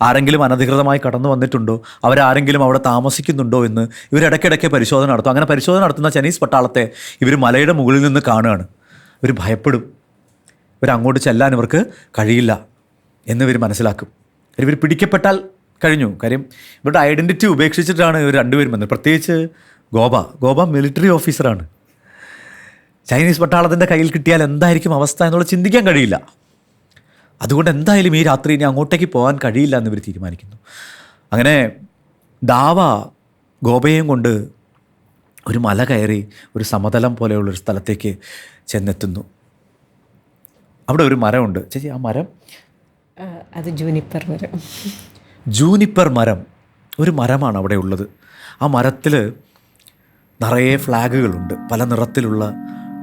ആരെങ്കിലും അനധികൃതമായി കടന്നു വന്നിട്ടുണ്ടോ, അവരാരെങ്കിലും അവിടെ താമസിക്കുന്നുണ്ടോ എന്ന് ഇവരിടയ്ക്കിടയ്ക്ക് പരിശോധന നടത്തും. അങ്ങനെ പരിശോധന നടത്തുന്ന ചൈനീസ് പട്ടാളത്തെ ഇവർ മലയുടെ മുകളിൽ നിന്ന് കാണുകയാണ്. ഇവർ ഭയപ്പെടും, ഇവരങ്ങോട്ട് ചെല്ലാൻ ഇവർക്ക് കഴിയില്ല എന്ന് ഇവർ മനസ്സിലാക്കും. ഇവർ പിടിക്കപ്പെട്ടാൽ കഴിഞ്ഞു. കാര്യം ഇവരുടെ ഐഡൻറ്റിറ്റി ഉപേക്ഷിച്ചിട്ടാണ് ഇവർ 2 പേരും വന്നത്. പ്രത്യേകിച്ച് ഗോപ മിലിറ്ററി ഓഫീസറാണ്. ചൈനീസ് പട്ടാളത്തിൻ്റെ കയ്യിൽ കിട്ടിയാൽ എന്തായിരിക്കും അവസ്ഥ എന്നുള്ളത് ചിന്തിക്കാൻ കഴിയില്ല. അതുകൊണ്ട് എന്തായാലും ഈ രാത്രി ഇനി അങ്ങോട്ടേക്ക് പോകാൻ കഴിയില്ല എന്ന് ഇവർ തീരുമാനിക്കുന്നു. അങ്ങനെ ദാവ ഗോപയെയും കൊണ്ട് ഒരു മല കയറി ഒരു സമതലം പോലെയുള്ളൊരു സ്ഥലത്തേക്ക് ചെന്നെത്തുന്നു. അവിടെ ഒരു മരമുണ്ട്. ചേച്ചി, ആ മരം അത് ജൂനിപ്പർ മരം. ജൂനിപ്പർ മരം, ഒരു മരമാണ് അവിടെ ഉള്ളത്. ആ മരത്തിൽ നിറയെ ഫ്ലാഗുകളുണ്ട്, പല നിറത്തിലുള്ള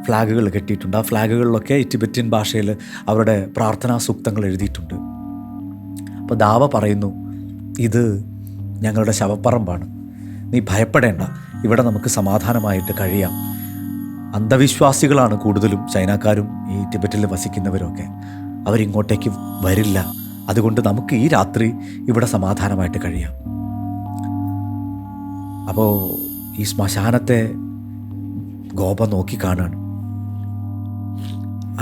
ഫ്ലാഗുകൾ കെട്ടിയിട്ടുണ്ട്. ആ ഫ്ലാഗുകളിലൊക്കെ ടിബറ്റൻ ഭാഷയിൽ അവരുടെ പ്രാർത്ഥനാ സൂക്തങ്ങൾ എഴുതിയിട്ടുണ്ട്. അപ്പോൾ ദാവ പറയുന്നു, ഇത് ഞങ്ങളുടെ ശവപ്പറമ്പാണ്, നീ ഭയപ്പെടേണ്ട, ഇവിടെ നമുക്ക് സമാധാനമായിട്ട് കഴിയാം. അന്ധവിശ്വാസികളാണ് കൂടുതലും ചൈനക്കാരും ഈ ടിബറ്റിൽ വസിക്കുന്നവരൊക്കെ, അവരിങ്ങോട്ടേക്ക് വരില്ല, അതുകൊണ്ട് നമുക്ക് ഈ രാത്രി ഇവിടെ സമാധാനമായിട്ട് കഴിയാം. അപ്പോൾ ഈ ശ്മശാനത്തെ ഗോപ നോക്കി കാണുകയാണ്.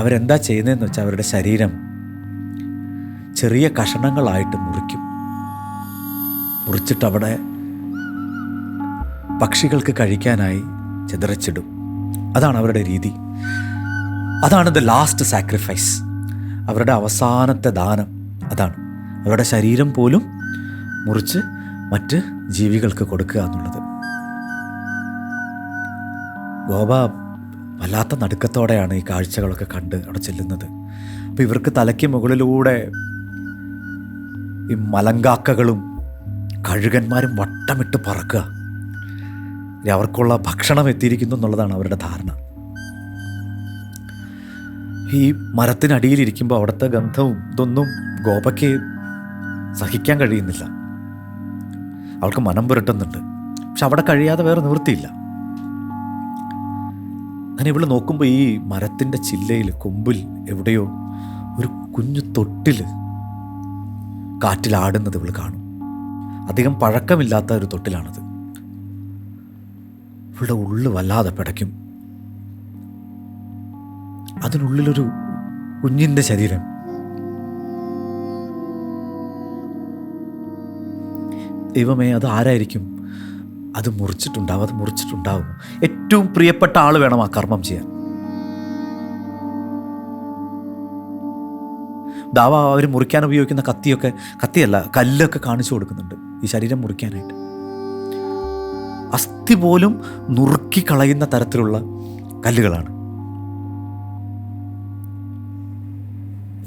അവരെന്താ ചെയ്യുന്നതെന്ന് വെച്ചാൽ അവരുടെ ശരീരം ചെറിയ കഷണങ്ങളായിട്ട് മുറിച്ചിട്ട് അവിടെ പക്ഷികൾക്ക് കഴിക്കാനായി ചിതറിച്ചിടും. അതാണ് അവരുടെ രീതി. അതാണ് ദ ലാസ്റ്റ് സാക്രിഫൈസ്, അവരുടെ അവസാനത്തെ ദാനം. അതാണ് അവരുടെ ശരീരം പോലും മുറിച്ച് മറ്റ് ജീവികൾക്ക് കൊടുക്കുക എന്നുള്ളത്. ഗോപ വല്ലാത്ത നടുക്കത്തോടെയാണ് ഈ കാഴ്ചകളൊക്കെ കണ്ട് അവിടെ ചെല്ലുന്നത്. അപ്പോൾ ഇവർക്ക് തലയ്ക്ക് മുകളിലൂടെ ഈ മലങ്കാക്കകളും കഴുകന്മാരും വട്ടമിട്ട് പറക്കുക. അവർക്കുള്ള ഭക്ഷണം എത്തിയിരിക്കുന്നു എന്നുള്ളതാണ് അവരുടെ ധാരണ. ഈ മരത്തിനടിയിലിരിക്കുമ്പോൾ അവിടുത്തെ ഗന്ധവും ഇതൊന്നും ഗോപയ്ക്ക് സഹിക്കാൻ കഴിയുന്നില്ല. അവൾക്ക് മനം പുരട്ടുന്നുണ്ട്, പക്ഷെ അവിടെ കഴിയാതെ വേറെ നിവൃത്തിയില്ല. അങ്ങനെ ഇവള് നോക്കുമ്പോൾ ഈ മരത്തിൻ്റെ ചില്ലയിൽ കൊമ്പിൽ എവിടെയോ ഒരു കുഞ്ഞു തൊട്ടിൽ കാറ്റിലാടുന്നത് ഇവൾ കാണും. അധികം പഴക്കമില്ലാത്ത ഒരു തൊട്ടിലാണത്. ഇവളുടെ ഉള്ളു വല്ലാതെ പിടയ്ക്കും. അതിനുള്ളിലൊരു കുഞ്ഞിൻ്റെ ശരീരം. ദൈവമേ, അത് ആരായിരിക്കും? അത് മുറിച്ചിട്ടുണ്ടാവും. ഏറ്റവും പ്രിയപ്പെട്ട ആൾ വേണം ആ കർമ്മം ചെയ്യാൻ. ദാവ അവർ മുറിക്കാൻ ഉപയോഗിക്കുന്ന കത്തിയല്ല, കല്ലൊക്കെ കാണിച്ചു കൊടുക്കുന്നുണ്ട് ഈ ശരീരം മുറിക്കാനായിട്ട്. അസ്ഥി പോലും നുറുക്കി കളയുന്ന തരത്തിലുള്ള കല്ലുകളാണ്.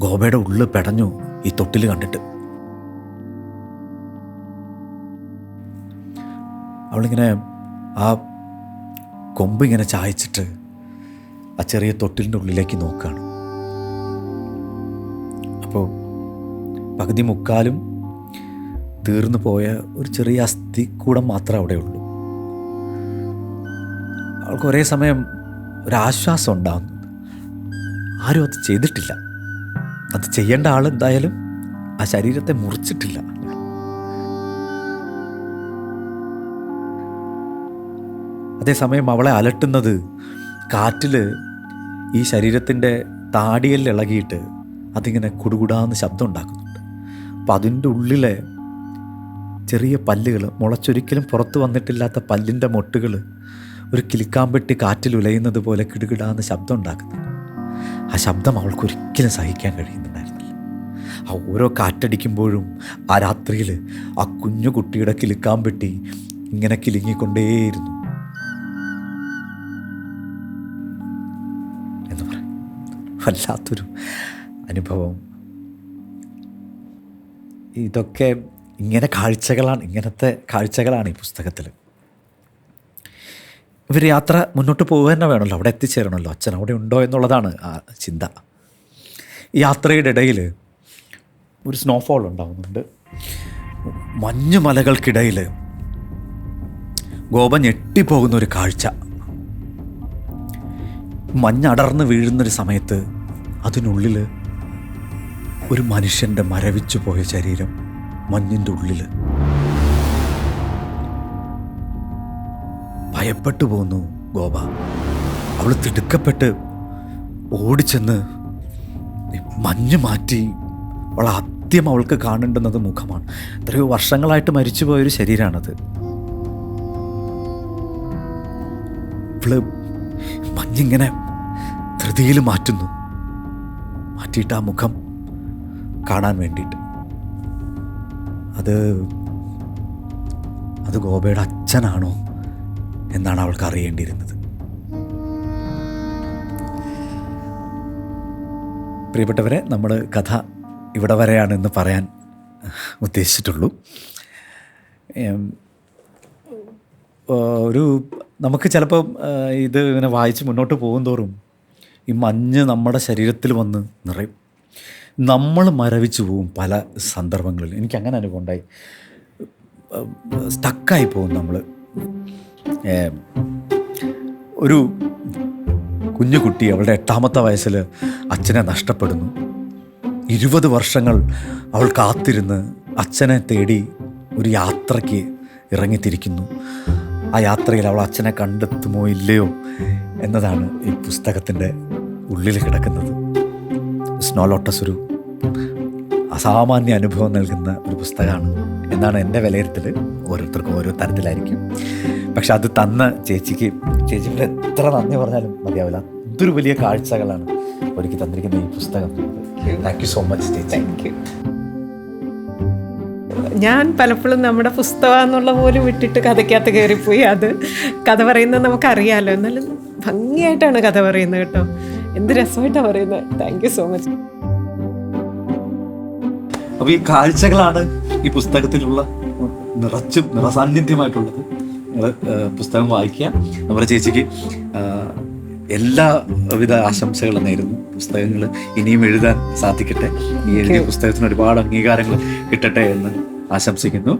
ഗോപയുടെ ഉള്ളു പെടഞ്ഞു ഈ തൊട്ടിൽ കണ്ടിട്ട്. അവളിങ്ങനെ ആ കൊമ്പ് ഇങ്ങനെ ചായച്ചിട്ട് ആ ചെറിയ തൊട്ടിലിൻ്റെ ഉള്ളിലേക്ക് നോക്കുകയാണ്. അപ്പോൾ പകുതി മുക്കാലും തീർന്നു പോയ ഒരു ചെറിയ അസ്ഥിക്കൂടം മാത്രമേ അവിടെ ഉള്ളൂ. അവൾക്ക് ഒരേ സമയം ഒരാശ്വാസം ഉണ്ടാകുന്നു. ആരും അത് ചെയ്തിട്ടില്ല, അത് ചെയ്യേണ്ട ആൾ എന്തായാലും ആ ശരീരത്തെ മുറിച്ചിട്ടില്ല. അതേസമയം അവളെ അലട്ടുന്നത് കാറ്റിൽ ഈ ശരീരത്തിൻ്റെ താടിയെല്ലാം ഇളകിയിട്ട് അതിങ്ങനെ കുടുകുടാന്ന് ശബ്ദം ഉണ്ടാക്കുന്നുണ്ട്. അപ്പം അതിൻ്റെ ഉള്ളിലെ ചെറിയ പല്ലുകൾ, മുളച്ചൊരിക്കലും പുറത്ത് വന്നിട്ടില്ലാത്ത പല്ലിൻ്റെ മൊട്ടുകൾ ഒരു കിലുക്കാമ്പെട്ടി കാറ്റിൽ ഉലയുന്നത് പോലെ കിടുകിടാന്ന് ശബ്ദം ഉണ്ടാക്കുന്നുണ്ട്. ആ ശബ്ദം അവൾക്കൊരിക്കലും സഹിക്കാൻ കഴിയുന്നുണ്ടായിരുന്നില്ല. ആ ഓരോ കാറ്റടിക്കുമ്പോഴും ആ രാത്രിയിൽ ആ കുഞ്ഞു കുട്ടിയുടെ കിലുക്കാമ്പെട്ടി ഇങ്ങനെ കിലുങ്ങിക്കൊണ്ടേയിരുന്നു എന്ന് പറയും. വല്ലാത്തൊരു അനുഭവം. ഇതൊക്കെ ഇങ്ങനത്തെ കാഴ്ചകളാണ് ഈ പുസ്തകത്തിൽ. ഇവർ യാത്ര മുന്നോട്ട് പോകുക തന്നെ വേണമല്ലോ, അവിടെ എത്തിച്ചേരണമല്ലോ. അച്ഛൻ അവിടെ ഉണ്ടോ എന്നുള്ളതാണ് ആ ചിന്ത. ഈ യാത്രയുടെ ഇടയിൽ ഒരു സ്നോഫോൾ ഉണ്ടാകുന്നുണ്ട്. മഞ്ഞുമലകൾക്കിടയിൽ ഗോപ ഞെട്ടിപ്പോകുന്നൊരു കാഴ്ച. മഞ്ഞടർന്ന് വീഴുന്നൊരു സമയത്ത് അതിനുള്ളിൽ ഒരു മനുഷ്യൻ്റെ മരവിച്ചു പോയ ശരീരം മഞ്ഞിൻ്റെ ഉള്ളിൽ. ഭയപ്പെട്ടു പോന്നു ഗോപ. അവൾ തിടുക്കപ്പെട്ട് ഓടിച്ചെന്ന് മഞ്ഞ് മാറ്റി. അവൾ ആദ്യം അവൾക്ക് കാണേണ്ടുന്നത് മുഖമാണ്. എത്രയോ വർഷങ്ങളായിട്ട് മരിച്ചു പോയൊരു ശരീരമാണത്. അവള് മഞ്ഞിങ്ങനെ ധൃതിയിൽ മാറ്റുന്നു. മാറ്റിയിട്ട് ആ മുഖം കാണാൻ വേണ്ടിയിട്ട്. അത് ഗോപയുടെ അച്ഛനാണോ എന്നാണ് അവൾക്ക് അറിയേണ്ടിയിരുന്നത്. പ്രിയപ്പെട്ടവരെ, നമ്മൾ കഥ ഇവിടെ വരെയാണെന്ന് പറയാൻ ഉദ്ദേശിച്ചിട്ടുള്ളൂ. നമുക്ക് ചിലപ്പോൾ ഇത് ഇങ്ങനെ വായിച്ച് മുന്നോട്ട് പോകും തോറും ഈ മഞ്ഞ് നമ്മുടെ ശരീരത്തിൽ വന്ന് നിറയും. നമ്മൾ മരവിച്ചു പോവും പല സന്ദർഭങ്ങളിൽ. എനിക്കങ്ങനെ അനുഭവം ഉണ്ടായി. സ്റ്റക്കായി പോകും നമ്മൾ. ഒരു കുഞ്ഞു കുട്ടി അവളുടെ 8ാമത്തെ വയസ്സിൽ അച്ഛനെ നഷ്ടപ്പെടുന്നു. 20 വർഷങ്ങൾ അവൾ കാത്തിരുന്ന് അച്ഛനെ തേടി ഒരു യാത്രയ്ക്ക് ഇറങ്ങിത്തിരിക്കുന്നു. ആ യാത്രയിൽ അവൾ അച്ഛനെ കണ്ടെത്തുമോ ഇല്ലയോ എന്നതാണ് ഈ പുസ്തകത്തിൻ്റെ ഉള്ളിൽ കിടക്കുന്നത്. സ്നോ ലോട്ടസ് ഒരു അസാമാന്യ അനുഭവം നൽകുന്ന ഒരു പുസ്തകമാണ് എന്നാണ് എൻ്റെ വിലയിരുത്തൽ. ഓരോരുത്തർക്കും ഓരോ തരത്തിലായിരിക്കും. പക്ഷെ അത് തന്ന ചേച്ചിക്ക് എത്ര നന്ദി പറഞ്ഞാലും മതിയാവില്ല. അതൊരു വലിയ കാഴ്ചകളാണ് ഒരുക്കി തന്നിരിക്കുന്ന ഈ പുസ്തകം. താങ്ക് യു സോ മച്ച് ചേച്ചി. Thank you. ഞാൻ പലപ്പോഴും നമ്മുടെ പുസ്തകം എന്നുള്ള പോലും വിട്ടിട്ട് കഥയ്ക്കകത്ത് കയറിപ്പോയി. അത് കഥ പറയുന്നത് നമുക്കറിയാമല്ലോ, എന്നാലും ഭംഗിയായിട്ടാണ് കഥ പറയുന്നത് കേട്ടോ. എന്ത് രസമായിട്ടാണ് പറയുന്നത്. Thank you so much. അപ്പോൾ ഈ കാഴ്ചകളാണ് ഈ പുസ്തകത്തിലുള്ള നിറസാന്നിധ്യമായിട്ടുള്ളത്. നിങ്ങൾ പുസ്തകം വായിക്കുക. നമ്മുടെ ചേച്ചിക്ക് എല്ലാവിധ ആശംസകളും നേരുന്നു. പുസ്തകങ്ങൾ ഇനിയും എഴുതാൻ സാധിക്കട്ടെ. ഈ എഴുതിയ പുസ്തകത്തിന് ഒരുപാട് അംഗീകാരങ്ങൾ കിട്ടട്ടെ എന്ന് ആശംസിക്കുന്നു.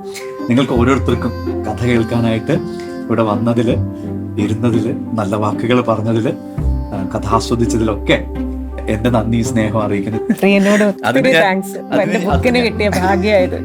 നിങ്ങൾക്ക് ഓരോരുത്തർക്കും കഥ കേൾക്കാനായിട്ട് ഇവിടെ വന്നതിൽ, ഇരുന്നതിൽ, നല്ല വാക്കുകൾ പറഞ്ഞതിൽ, കഥ ആസ്വദിച്ചതിലൊക്കെ എൻ്റെ നന്ദി, സ്നേഹം അറിയിക്കുന്നു. എന്നോട് ഒത്തിരി താങ്ക്സ്. ബുക്കിന് കിട്ടിയ ഭാഗ്യമായത്.